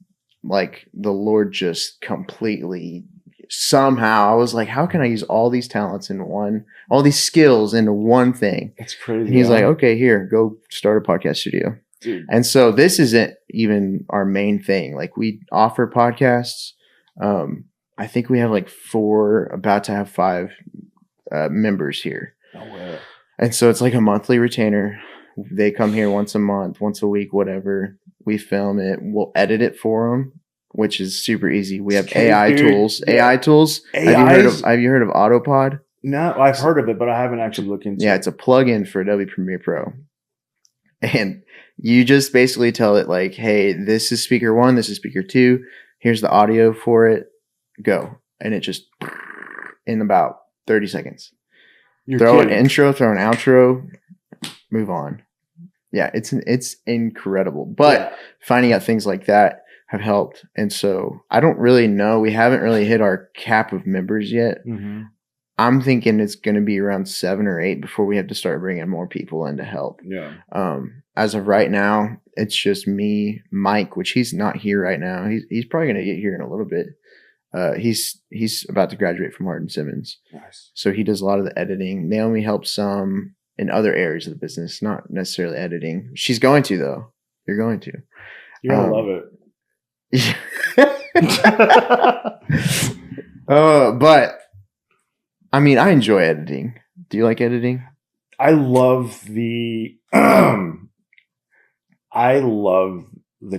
S2: like the Lord just completely somehow, I was like, how can I use all these talents in all these skills into one thing?
S1: That's crazy.
S2: And he's like, okay, here, go start a podcast studio.
S1: Dude.
S2: And so this isn't even our main thing. Like we offer podcasts. I think we have like 4, about to have 5 members here.
S1: No way.
S2: And so it's like a monthly retainer. They come here once a month, once a week, whatever. We film it. We'll edit it for them, which is super easy. We have AI tools. Yeah. AI tools. Have you heard of Autopod?
S1: No, I've heard of it, but I haven't actually looked into it.
S2: Yeah, it's a plugin for Adobe Premiere Pro. And you just basically tell it like, hey, this is speaker 1, this is speaker 2. Here's the audio for it. Go. And it just in about 30 seconds. Throw an intro, throw an outro, move on. Yeah, it's incredible. But finding out things like that have helped. And so I don't really know. We haven't really hit our cap of members yet. I'm thinking it's going to be around 7 or 8 before we have to start bringing more people in to help.
S1: Yeah.
S2: As of right now, it's just me, Mike, which he's not here right now. He's probably going to get here in a little bit. He's about to graduate from Hardin-Simmons.
S1: Nice.
S2: So he does a lot of the editing. Naomi helps some in other areas of the business, not necessarily editing. She's going to though. You're going to.
S1: You're gonna love it.
S2: But I mean, I enjoy editing. Do you like editing?
S1: I love the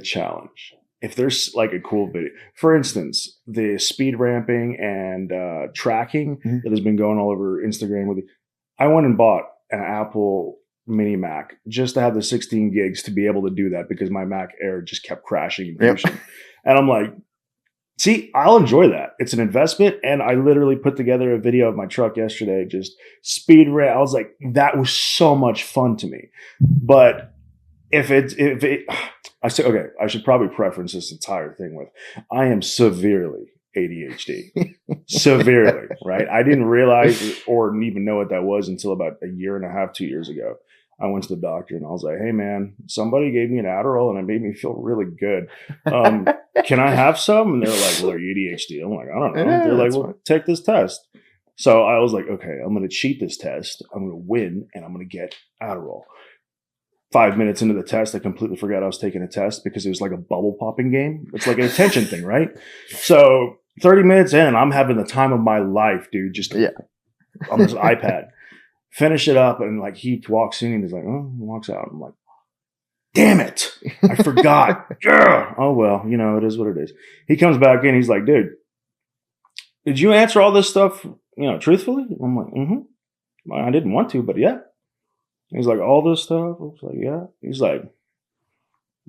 S1: challenge. If there's like a cool video, for instance, the speed ramping and tracking that has been going all over Instagram with it, I went and bought an Apple Mini Mac just to have the 16 gigs to be able to do that because my Mac Air just kept crashing and crashing. And I'm like, see, I'll enjoy that. It's an investment. And I literally put together a video of my truck yesterday, just speed ramp. I was like, that was so much fun to me. But I said, okay, I should probably preference this entire thing with, I am severely ADHD. Severely, right? I didn't realize or even know what that was until about 1.5 years, 2 years ago. I went to the doctor and I was like, hey, man, somebody gave me an Adderall and it made me feel really good. Can I have some? And they're like, well, are you ADHD? I'm like, I don't know.
S2: Yeah,
S1: they're like, well,
S2: fine.
S1: take this test. So I was like, okay, I'm going to cheat this test. I'm going to win and I'm going to get Adderall. 5 minutes into the test, I completely forgot I was taking a test because it was like a bubble popping game. It's like an attention thing, right? So 30 minutes in, I'm having the time of my life, dude, just on this iPad. Finish it up, and like he walks in and he's like, oh, he walks out. I'm like, damn it, I forgot. Yeah. Oh, well, it is what it is. He comes back in, he's like, dude, did you answer all this stuff, truthfully? I'm like, mm-hmm. I didn't want to, but yeah. He's like, all this stuff? I was like, yeah. He's like,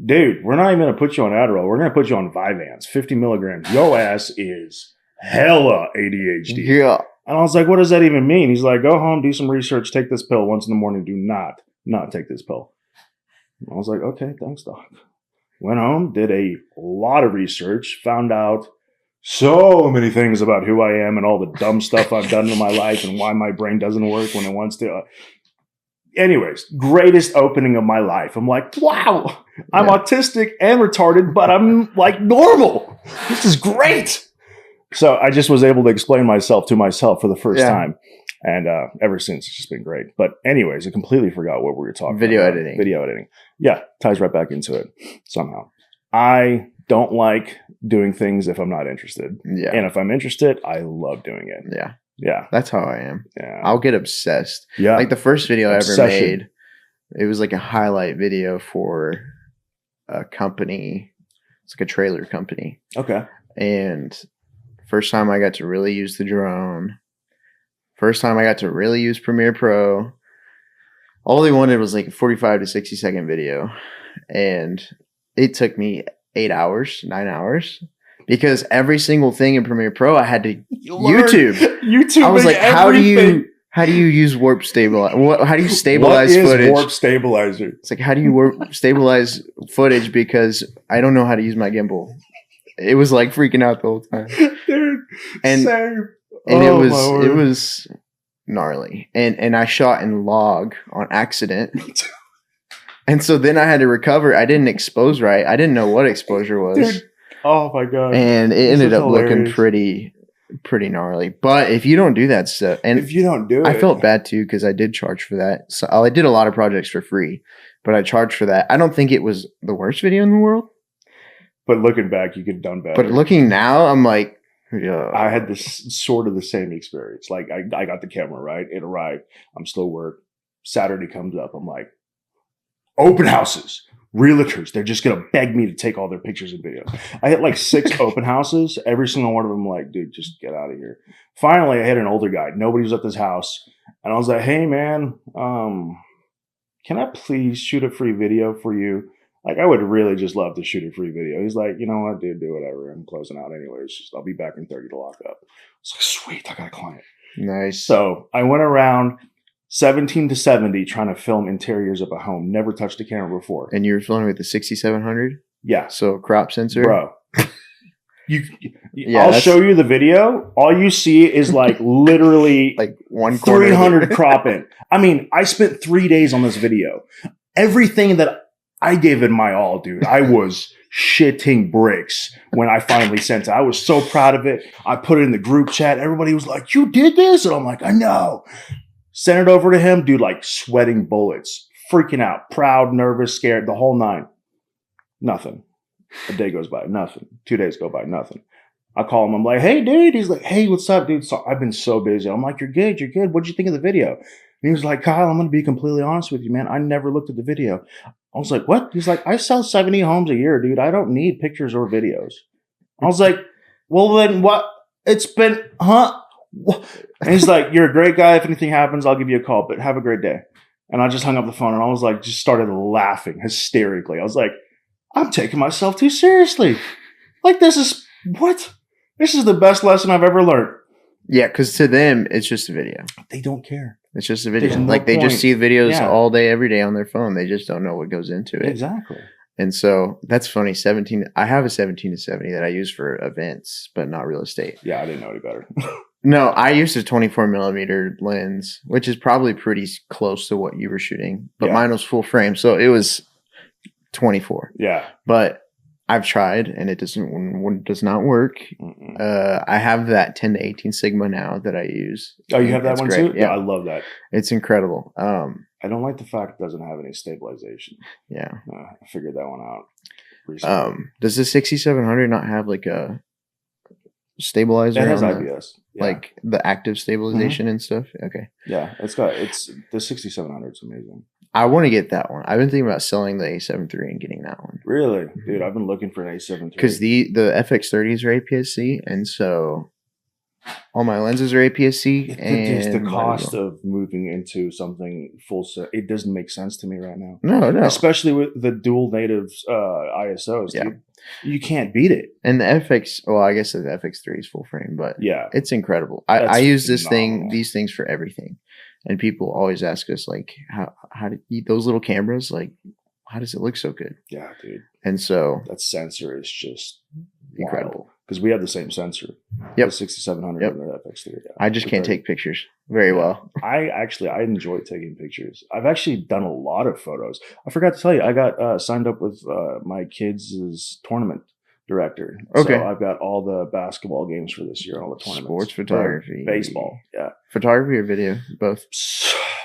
S1: dude, we're not even going to put you on Adderall. We're going to put you on Vyvanse, 50 milligrams. Yo ass is hella ADHD.
S2: Yeah.
S1: And I was like, what does that even mean? He's like, go home, do some research, take this pill once in the morning. Do not take this pill. And I was like, okay, thanks, doc. Went home, did a lot of research, found out so many things about who I am and all the dumb stuff I've done in my life and why my brain doesn't work when it wants to. Anyways, greatest opening of my life. I'm like, wow, I'm autistic and retarded, but I'm like normal. This is great. So I just was able to explain myself to myself for the first time. And ever since, it's just been great. But anyways, I completely forgot what we were talking about. Video editing. Yeah, ties right back into it somehow. I don't like doing things if I'm not interested. Yeah. And if I'm interested, I love doing it.
S2: Yeah.
S1: Yeah.
S2: That's how I am.
S1: Yeah.
S2: I'll get obsessed.
S1: Yeah.
S2: Like the first video I ever made, it was like a highlight video for a company. It's like a trailer company.
S1: Okay.
S2: And first time I got to really use the drone. First time I got to really use Premiere Pro. All they wanted was like a 45 to 60 second video. And it took me 9 hours. Because every single thing in Premiere Pro, I had to YouTube. I was like, how do you use warp stabilizer? How do you stabilize footage? What is
S1: warp stabilizer?
S2: It's like, how do you stabilize footage? Because I don't know how to use my gimbal. It was like freaking out the whole time,
S1: dude.
S2: And it was gnarly. And I shot in log on accident. And so then I had to recover. I didn't expose right. I didn't know what exposure was.
S1: Dude. Oh my god!
S2: And it ended up looking pretty gnarly. But if you don't do that stuff, and
S1: if you don't do it,
S2: I felt bad too because I did charge for that. So I did a lot of projects for free, but I charged for that. I don't think it was the worst video in the world.
S1: But looking back, you could have done better.
S2: But looking now, I'm like, yeah.
S1: I had this sort of the same experience. Like I got the camera right. It arrived. I'm still work. Saturday comes up. I'm like, open houses. Realtors, they're just going to beg me to take all their pictures and videos. I hit like 6 open houses. Every single one of them like, dude, just get out of here. Finally, I hit an older guy. Nobody was at this house. And I was like, hey, man, can I please shoot a free video for you? Like, I would really just love to shoot a free video. He's like, you know what, dude, do whatever. I'm closing out anyways. I'll be back in 30 to lock up. I was like, sweet, I got a client.
S2: Nice.
S1: So I went around 17 to 70 trying to film interiors of a home. Never touched a camera before.
S2: And you were filming with the 6700?
S1: Yeah.
S2: So crop sensor?
S1: Bro. I'll show you the video. All you see is like literally
S2: like
S1: 300 crop in. I mean, I spent 3 days on this video. Everything that I gave it my all, dude. I was shitting bricks when I finally sent it. I was so proud of it. I put it in the group chat. Everybody was like, you did this? And I'm like, I know. Sent it over to him, dude, like sweating bullets, freaking out, proud, nervous, scared, the whole 9. Nothing. A day goes by, nothing. 2 days go by, nothing. I call him. I'm like, hey, dude. He's like, hey, what's up, dude? So I've been so busy. I'm like, you're good. What'd you think of the video? And he was like, Kyle, I'm going to be completely honest with you, man. I never looked at the video. I was like, what? He's like, I sell 70 homes a year, dude. I don't need pictures or videos. I was like, well, then what? It's been, huh? And he's like, you're a great guy. If anything happens, I'll give you a call, but have a great day. And I just hung up the phone and I was like, just started laughing hysterically. I was like, I'm taking myself too seriously. Like, this is the best lesson I've ever learned.
S2: Yeah, because to them, it's just a video.
S1: They don't care.
S2: It's just a video. Like, they just see videos all day, every day on their phone. They just don't know what goes into it.
S1: Exactly.
S2: And so that's funny. I have a 17 to 70 that I use for events, but not real estate.
S1: Yeah, I didn't know any better.
S2: No, I used a 24 millimeter lens, which is probably pretty close to what you were shooting, but mine was full frame, so it was 24.
S1: Yeah,
S2: but I've tried and it does not work. I have that 10 to 18 Sigma now that I use.
S1: Oh, you have that one
S2: great.
S1: too?
S2: Yeah,
S1: I love that.
S2: It's incredible.
S1: I don't like the fact it doesn't have any stabilization.
S2: Yeah,
S1: I figured that one out recently.
S2: Does the 6700 not have like a stabilizer?
S1: It has IPS,
S2: like the active stabilization and stuff. Okay,
S1: yeah, it's the 6700. It's amazing.
S2: I want to get that one. I've been thinking about selling the A7 III and getting that one.
S1: Really, dude? I've been looking for an A7 III
S2: because the FX30s are APS-C, and so all my lenses are APS-C.
S1: It's the cost of moving into something full set. It doesn't make sense to me right now.
S2: No,
S1: especially with the dual native ISOs. Yeah. Dude. You can't beat it.
S2: And the FX, well, I guess the FX3 is full frame, but
S1: yeah,
S2: it's incredible. I use these things for everything. And people always ask us, like, how do you, those little cameras, like, how does it look so good?
S1: Yeah, dude.
S2: And so
S1: that sensor is just
S2: incredible.
S1: Because we have the same sensor.
S2: Yep.
S1: The 6700 and the FX3. Yeah.
S2: I just can't take pictures very well.
S1: I enjoy taking pictures. I've actually done a lot of photos. I forgot to tell you, I got signed up with my kids' tournament director.
S2: Okay.
S1: So I've got all the basketball games for this year, all the tournaments.
S2: Sports photography.
S1: Baseball. Yeah.
S2: Photography or video? Both.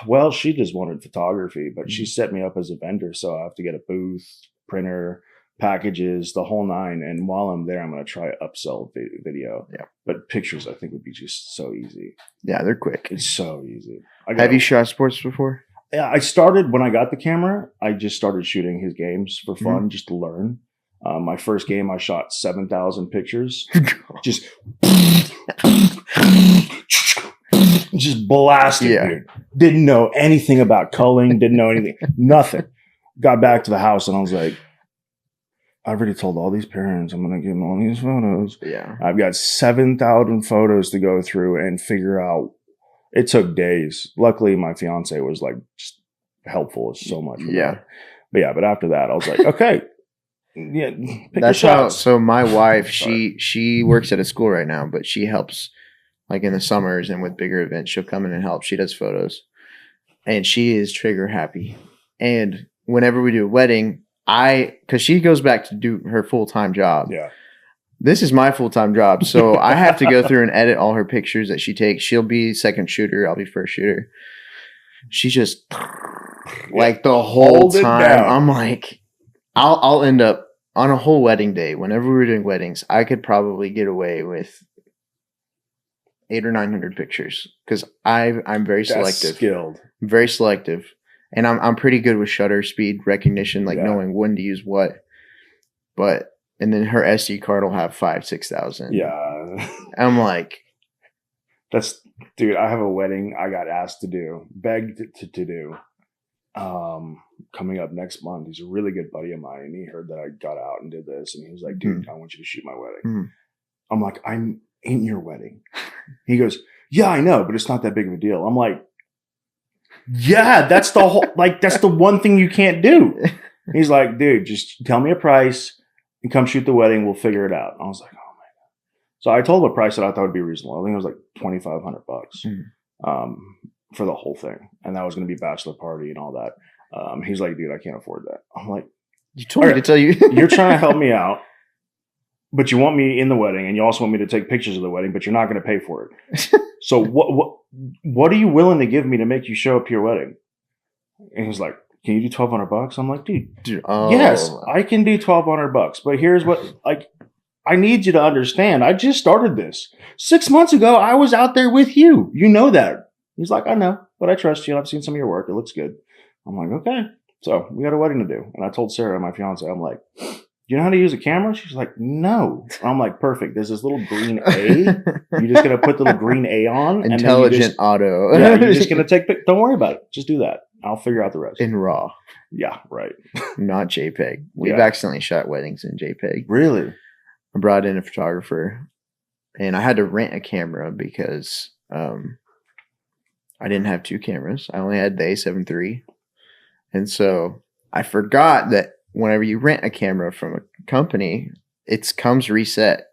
S1: Well, she just wanted photography, but she set me up as a vendor. So I have to get a booth, printer, packages, the whole nine. And while I'm there, I'm going to try upsell video.
S2: Yeah.
S1: But pictures, I think, would be just so easy.
S2: Yeah, they're quick.
S1: It's so easy.
S2: Have you shot sports before?
S1: Yeah, I started when I got the camera. I just started shooting his games for fun, just to learn. My first game, I shot 7,000 pictures. just blasting, dude. Didn't know anything about culling. Didn't know anything. Nothing. Got back to the house and I was like, I've already told all these parents I'm going to give them all these photos.
S2: Yeah.
S1: I've got 7,000 photos to go through and figure out. It took days. Luckily, my fiance was like just helpful so much.
S2: Yeah.
S1: But after that, I was like, okay. Yeah.
S2: That's how. So my wife, she works at a school right now, but she helps like in the summers and with bigger events. She'll come in and help. She does photos and she is trigger happy. And whenever we do a wedding, because she goes back to do her full-time job.
S1: Yeah.
S2: This is my full-time job. So I have to go through and edit all her pictures that she takes. She'll be second shooter. I'll be first shooter. She just like the whole time. I'm like, I'll end up on a whole wedding day. Whenever we're doing weddings, I could probably get away with 800 or 900 pictures because I'm very selective.
S1: Skilled.
S2: Very selective. And I'm pretty good with shutter speed recognition, like knowing when to use what. And then her SD card will have 5,000-6,000.
S1: Yeah.
S2: I'm like,
S1: dude, I have a wedding I got asked to do, begged to do, coming up next month. He's a really good buddy of mine. And he heard that I got out and did this. And he was like, dude, I want you to shoot my wedding. I'm like, I'm in your wedding. He goes, yeah, I know, but it's not that big of a deal. I'm like, yeah, that's the whole, that's the one thing you can't do. He's like, dude, just tell me a price and come shoot the wedding. We'll figure it out. I was like, oh my God. So I told him a price that I thought would be reasonable. I think it was like $2,500 for the whole thing. And that was going to be bachelor party and all that. He's like, dude, I can't afford that. I'm like,
S2: you told me to tell you.
S1: You're trying to help me out, but you want me in the wedding and you also want me to take pictures of the wedding, but you're not going to pay for it. So what are you willing to give me to make you show up to your wedding? And he's like, can you do $1,200? I'm like, dude, yes, I can do $1,200. But here's what, I need you to understand. I just started this 6 months ago. I was out there with you. You know that. He's like, I know, but I trust you. And I've seen some of your work. It looks good. I'm like, okay. So we got a wedding to do. And I told Sarah, my fiance, I'm like, you know how to use a camera? She's like, no. I'm like, perfect. There's this little green A. You're just going to put the little green A on.
S2: Intelligent auto.
S1: Yeah, you're just going to take, don't worry about it. Just do that. I'll figure out the rest.
S2: In RAW.
S1: Yeah, right.
S2: Not JPEG. We've accidentally shot weddings in JPEG.
S1: Really?
S2: I brought in a photographer and I had to rent a camera because I didn't have two cameras. I only had the A7 III. And so I forgot that whenever you rent a camera from a company, it comes reset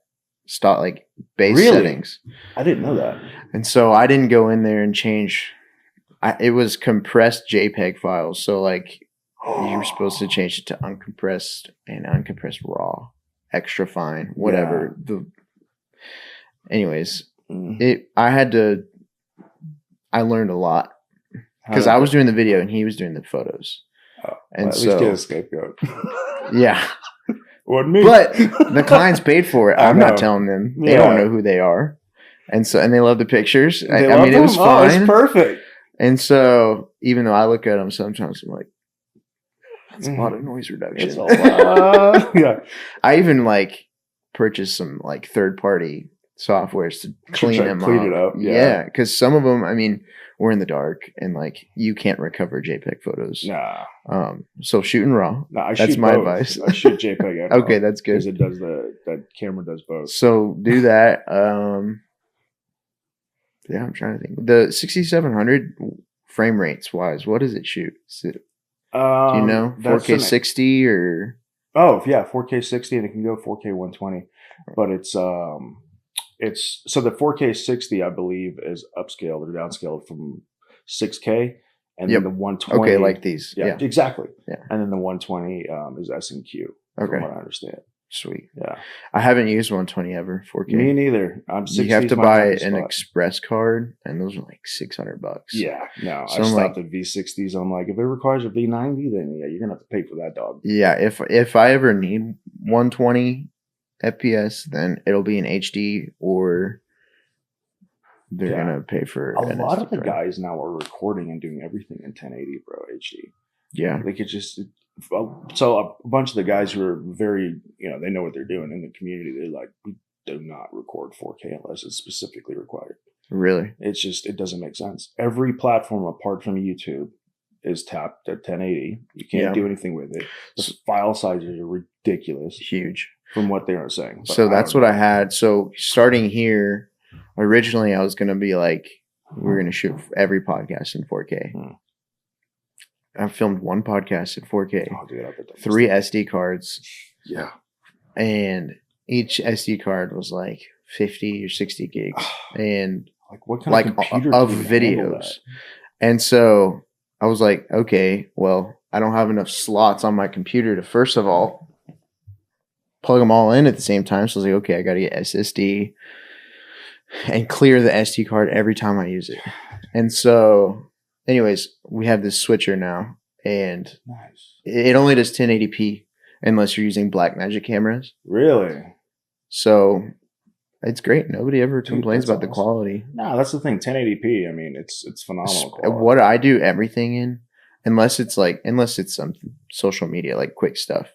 S2: base
S1: Really?
S2: settings.
S1: I didn't know that.
S2: And so I didn't go in there and change. It was compressed JPEG files. So like you were supposed to change it to uncompressed and uncompressed raw, extra fine, whatever. Anyways, I learned a lot because I was doing the video and he was doing the photos.
S1: Oh, and at least get a scapegoat.
S2: Yeah.
S1: Wasn't me.
S2: But the clients paid for it. I'm not telling them. They don't know who they are. And they love the pictures. I mean, it was fine.
S1: It's perfect.
S2: And so even though I look at them sometimes, I'm like, that's a lot of noise reduction.
S1: It's a lot. Yeah.
S2: I even purchased some third party softwares to clean it up. Yeah. Because some of them, I mean, we're in the dark and you can't recover JPEG photos.
S1: Nah.
S2: So shooting raw.
S1: Nah,
S2: that's my advice.
S1: I shoot JPEG and
S2: okay, that's good.
S1: Because it does that camera does both.
S2: So do that. Yeah, I'm trying to think. The 6700 frame rates wise, what does it shoot? Do you know? 4K 60 or?
S1: Oh yeah, 4K 60 and it can go 4K 120, but it's so the 4K 60 I believe is upscaled or downscaled from 6K, and then the 120.
S2: Okay, like these.
S1: Yeah, exactly.
S2: Yeah, and
S1: then the 120 is S&Q.
S2: Okay,
S1: from what I understand.
S2: Sweet.
S1: Yeah.
S2: I haven't used 120 ever. 4K.
S1: Me neither. You
S2: have to buy an express card, and those are $600.
S1: Yeah. No, so I stopped at V60s. I'm like, if it requires a V90, then yeah, you're gonna have to pay for that, dog.
S2: Yeah. If I ever need 120 FPS, then it'll be in HD, or they're gonna pay for
S1: a lot of the guys now are recording and doing everything in 1080, bro. HD.
S2: Yeah.
S1: They could just. So a bunch of the guys who are very, they know what they're doing in the community. They're like, we do not record 4K unless it's specifically required.
S2: Really?
S1: It's just, it doesn't make sense. Every platform apart from YouTube is tapped at 1080. You can't do anything with it. The file sizes are ridiculous.
S2: Huge.
S1: From what they are saying.
S2: So that's what I had. So starting here, originally I was going to be we're going to shoot every podcast in 4K. I filmed one podcast in 4K, 3 SD cards.
S1: Yeah.
S2: And each SD card was 50 or 60 gigs. And
S1: what kind of computer
S2: of videos. And so I was like, okay, well, I don't have enough slots on my computer to, first of all, plug them all in at the same time. So I was like, okay, I got to get SSD and clear the SD card every time I use it. And so... anyways, we have this switcher now, and it only does 1080p unless you're using Blackmagic cameras.
S1: Really?
S2: So it's great. Nobody ever complains about the quality.
S1: No, that's the thing. 1080p. I mean, it's phenomenal quality.
S2: What I do everything in, unless it's some social media quick stuff,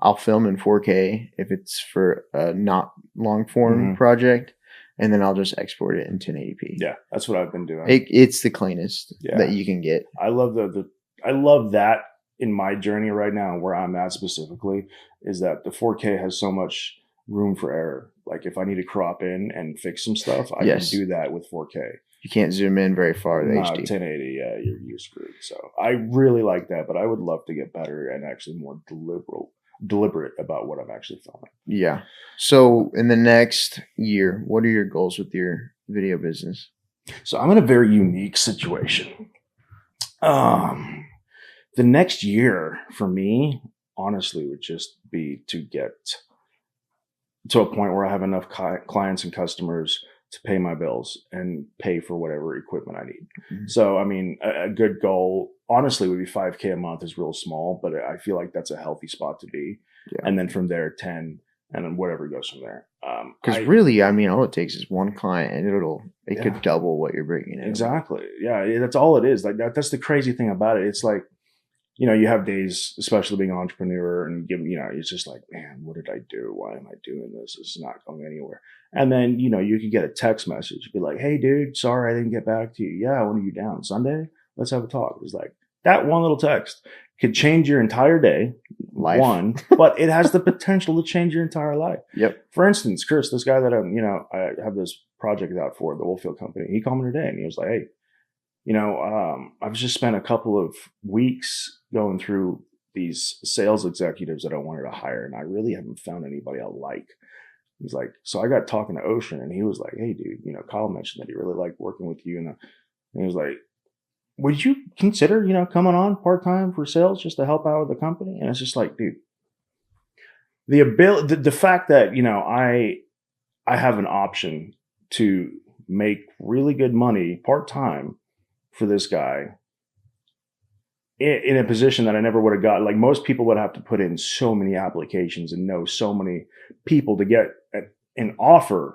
S2: I'll film in 4K if it's for a not long form project. And then I'll just export it in 1080p.
S1: Yeah, that's what I've been doing.
S2: It's the cleanest that you can get.
S1: I love I love that in my journey right now, where I'm at specifically, is that the 4K has so much room for error. If I need to crop in and fix some stuff, I can do that with 4K.
S2: You can't zoom in very far with HD.
S1: 1080, yeah, you're screwed. So I really like that, but I would love to get better and actually more deliberate about what I'm actually filming.
S2: Yeah. So in the next year, what are your goals with your video business?
S1: So I'm in a very unique situation. The next year for me, honestly, would just be to get to a point where I have enough clients and customers to pay my bills and pay for whatever equipment I need. Mm-hmm. So, I mean, a good goal, honestly, would be 5K a month is real small, but I feel like that's a healthy spot to be. Yeah. And then from there, 10, and then whatever goes from there.
S2: Because really, I mean, all it takes is one client, and it could double what you're bringing in.
S1: Exactly. Yeah, that's all it is. That's the crazy thing about it. It's you have days, especially being an entrepreneur, and it's just like, man, what did I do? Why am I doing this? This is not going anywhere. And then, you could get a text message, be like, hey, dude, sorry I didn't get back to you. Yeah, when are you down? Sunday? Let's have a talk. It's like that one little text could change your entire day.
S2: Life.
S1: But it has the potential to change your entire life.
S2: Yep.
S1: For instance, Chris, this guy that I have this project out for, the Oilfield company, he called me today and he was like, hey, I've just spent a couple of weeks going through these sales executives that I wanted to hire, and I really haven't found anybody I like. He's like, so I got talking to Ocean, and he was like, hey, dude, you know, Kyle mentioned that he really liked working with you. And he was like, would you consider, you know, coming on part-time for sales just to help out with the company? And it's just like, dude, the fact that, you know, I have an option to make really good money part-time for this guy in a position that I never would have got. Like, most people would have to put in so many applications and know so many people to get an offer,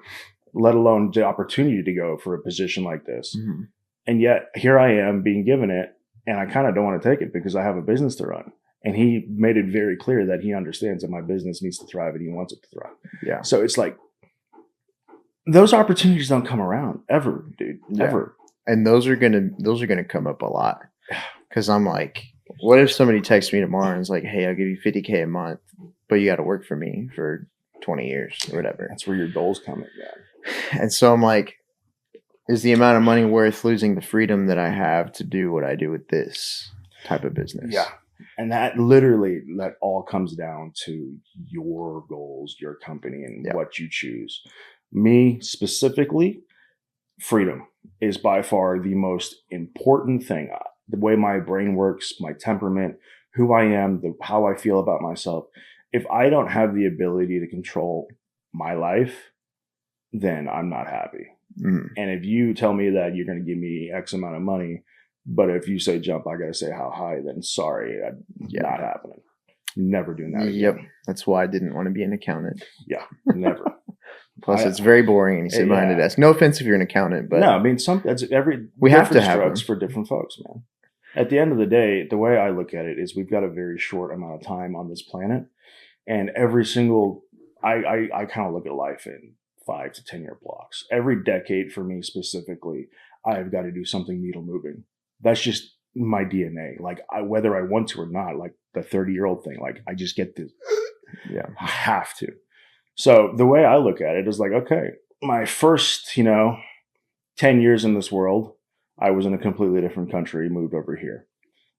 S1: let alone the opportunity to go for a position like this.
S2: Mm-hmm.
S1: And yet here I am being given it, and I kind of don't want to take it because I have a business to run. And he made it very clear that he understands that my business needs to thrive and he wants it to thrive.
S2: Yeah.
S1: So it's like, those opportunities don't come around ever, dude. Yeah. Ever.
S2: And those are gonna come up a lot. Because I'm like, what if somebody texts me tomorrow and is like, hey, I'll give you $50K a month, but you got to work for me for 20 years or whatever.
S1: That's where your goals come in, man.
S2: And so I'm like, is the amount of money worth losing the freedom that I have to do what I do with this type of business?
S1: Yeah. And that all comes down to your goals, your company, and what you choose. Me specifically, freedom is by far the most important thing. The way my brain works, my temperament, who I am, how I feel about myself. If I don't have the ability to control my life, then I'm not happy. Mm. And if you tell me that you're going to give me X amount of money, but if you say jump, I got to say how high, then sorry, not happening. Never doing that again.
S2: Yep. That's why I didn't want to be an accountant.
S1: Yeah, never.
S2: Plus, it's very boring and you sit behind a desk. No offense if you're an accountant, but
S1: no, I mean, we have to have strokes for different folks, man. At the end of the day, the way I look at it is we've got a very short amount of time on this planet, and every single I kind of look at life in 5 to 10 year blocks. Every decade for me specifically, I've got to do something needle moving. That's just my DNA. Like, whether I want to or not, like the 30-year-old thing, like I just get this. Yeah, I have to. So the way I look at it is like, okay, my first, 10 years in this world, I was in a completely different country, moved over here.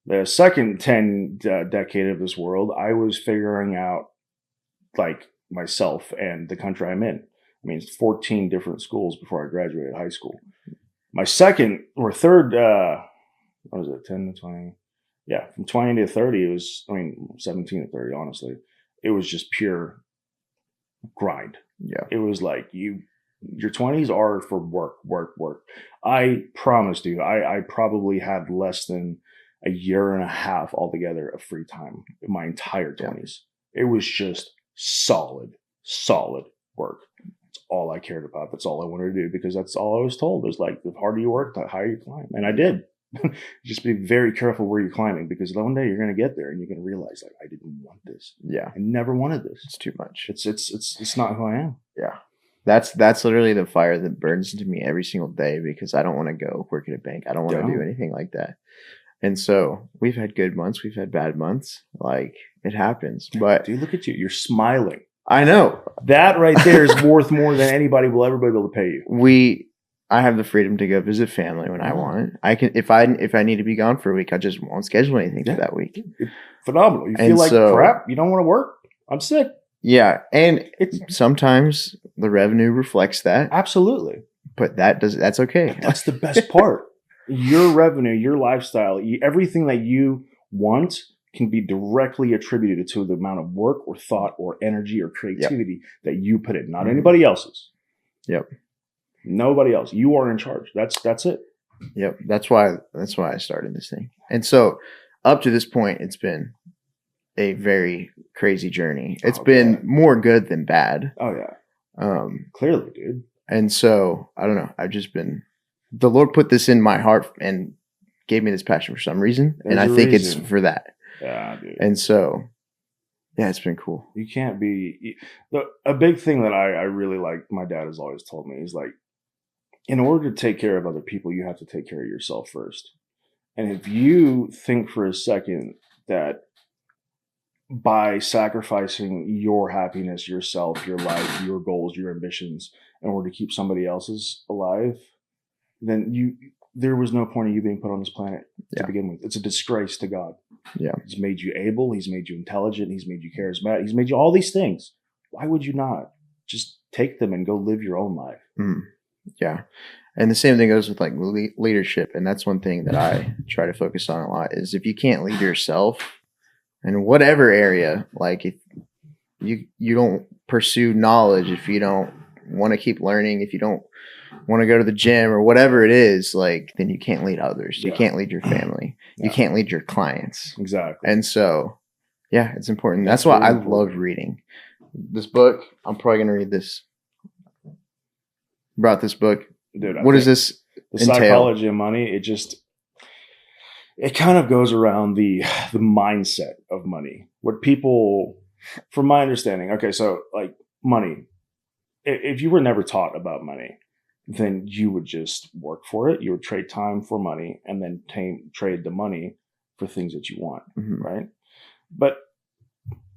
S1: The second decade of this world, I was figuring out like myself and the country I'm in. I mean, 14 different schools before I graduated high school. My second or third, what was it, 10 to 20? Yeah, from 20 to 30, it was, 17 to 30, honestly. It was just pure grind.
S2: Yeah.
S1: It was like your 20s are for work. I promise, dude, I probably had less than a year and a half altogether of free time in my entire 20s. It was just solid work. That's all I cared about. That's all I wanted to do because that's all I was told. It was like, the harder you work, the higher you climb. And I did. Just be very careful where you're climbing because one day you're going to get there and you're going to realize, like, I didn't want this.
S2: Yeah.
S1: I never wanted this.
S2: It's too much.
S1: It's not who I am.
S2: Yeah. That's literally the fire that burns into me every single day because I don't want to go work at a bank. I don't want to do anything like that. And so we've had good months. We've had bad months. Like, it happens. But
S1: dude, look at you. You're smiling.
S2: I know.
S1: That right there is worth more than anybody will ever be able to pay you.
S2: I have the freedom to go visit family when I want. I can if I need to be gone for a week, I just won't schedule anything for that week.
S1: It's phenomenal. You feel like crap. You don't want to work. I'm sick.
S2: Yeah, and sometimes the revenue reflects that.
S1: Absolutely.
S2: But that's okay.
S1: But that's the best part. Your revenue, your lifestyle, everything that you want can be directly attributed to the amount of work or thought or energy or creativity that you put in, not anybody else's.
S2: Yep.
S1: Nobody else. You are in charge. That's it.
S2: Yep. That's why I started this thing. And so up to this point, it's been a very crazy journey. It's been more good than bad.
S1: Oh yeah. Clearly, dude.
S2: And so I don't know. I've just been, the Lord put this in my heart and gave me this passion for some reason. And I think it's for that.
S1: Yeah, dude.
S2: And so, yeah, it's been cool.
S1: You can't be, a big thing that I really like, my dad has always told me, is like, in order to take care of other people, you have to take care of yourself first. And if you think for a second that by sacrificing your happiness, yourself, your life, your goals, your ambitions, in order to keep somebody else's alive, then there was no point of you being put on this planet to begin with. It's a disgrace to God.
S2: Yeah.
S1: He's made you able. He's made you intelligent. He's made you charismatic. He's made you all these things. Why would you not just take them and go live your own life.
S2: Yeah. And the same thing goes with like leadership. And that's one thing that I try to focus on a lot is if you can't lead yourself in whatever area, like if you don't pursue knowledge, if you don't want to keep learning, if you don't want to go to the gym or whatever it is, like then you can't lead others. You can't lead your family. You can't lead your clients.
S1: Exactly.
S2: And so, yeah, it's important. That's why I love reading. This book, I'm probably going to read this. Brought this book. Dude, what does this entail?
S1: Psychology of money, it kind of goes around the mindset of money. What people, from my understanding, okay, so like money, if you were never taught about money, then you would just work for it. You would trade time for money and then trade the money for things that you want, right? But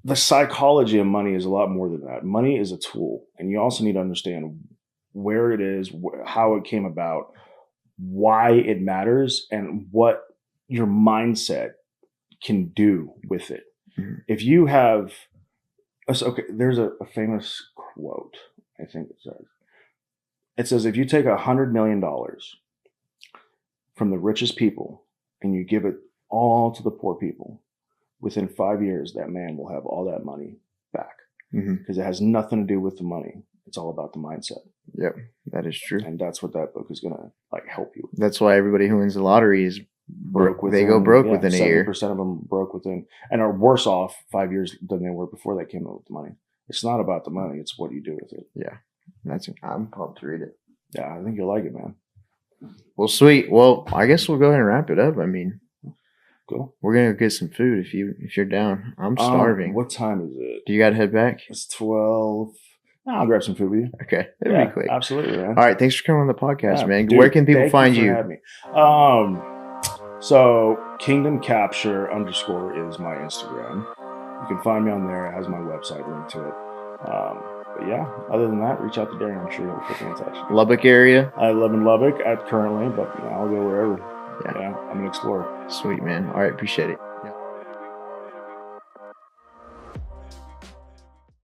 S1: the psychology of money is a lot more than that. Money is a tool, and you also need to understand where it is, how it came about, why it matters, and what your mindset can do with it. If you have, okay, there's a famous quote, I think it says, if you take $100 million from the richest people and you give it all to the poor people, within 5 years, that man will have all that money back because it has nothing to do with the money. It's all about the mindset.
S2: Yep, that is true.
S1: And that's what that book is going to like help you.
S2: That's why everybody who wins the lottery is broke. They go broke within a year.
S1: 70% of them broke within, and are worse off 5 years than they were before they came up with the money. It's not about the money. It's what you do with it.
S2: Yeah, I'm pumped to read it.
S1: Yeah, I think you'll like it, man.
S2: Well, sweet. Well, I guess we'll go ahead and wrap it up. I mean,
S1: cool. We're
S2: gonna go get some food if you're down. I'm starving.
S1: What time is it?
S2: Do you got to head back?
S1: It's 12. I'll grab some food with you.
S2: Okay, that'd be quick.
S1: Absolutely, man.
S2: All right, thanks for coming on the podcast, man. Dude, where can people find you?
S1: So Kingdom Capture _ is my Instagram. You can find me on there. It has my website link to it. But yeah, other than that, reach out to Darren. I'm sure he'll put me in touch.
S2: Lubbock area?
S1: I live in Lubbock currently, but I'll go wherever. Yeah, I'm an explorer.
S2: Sweet, man. All right, appreciate it.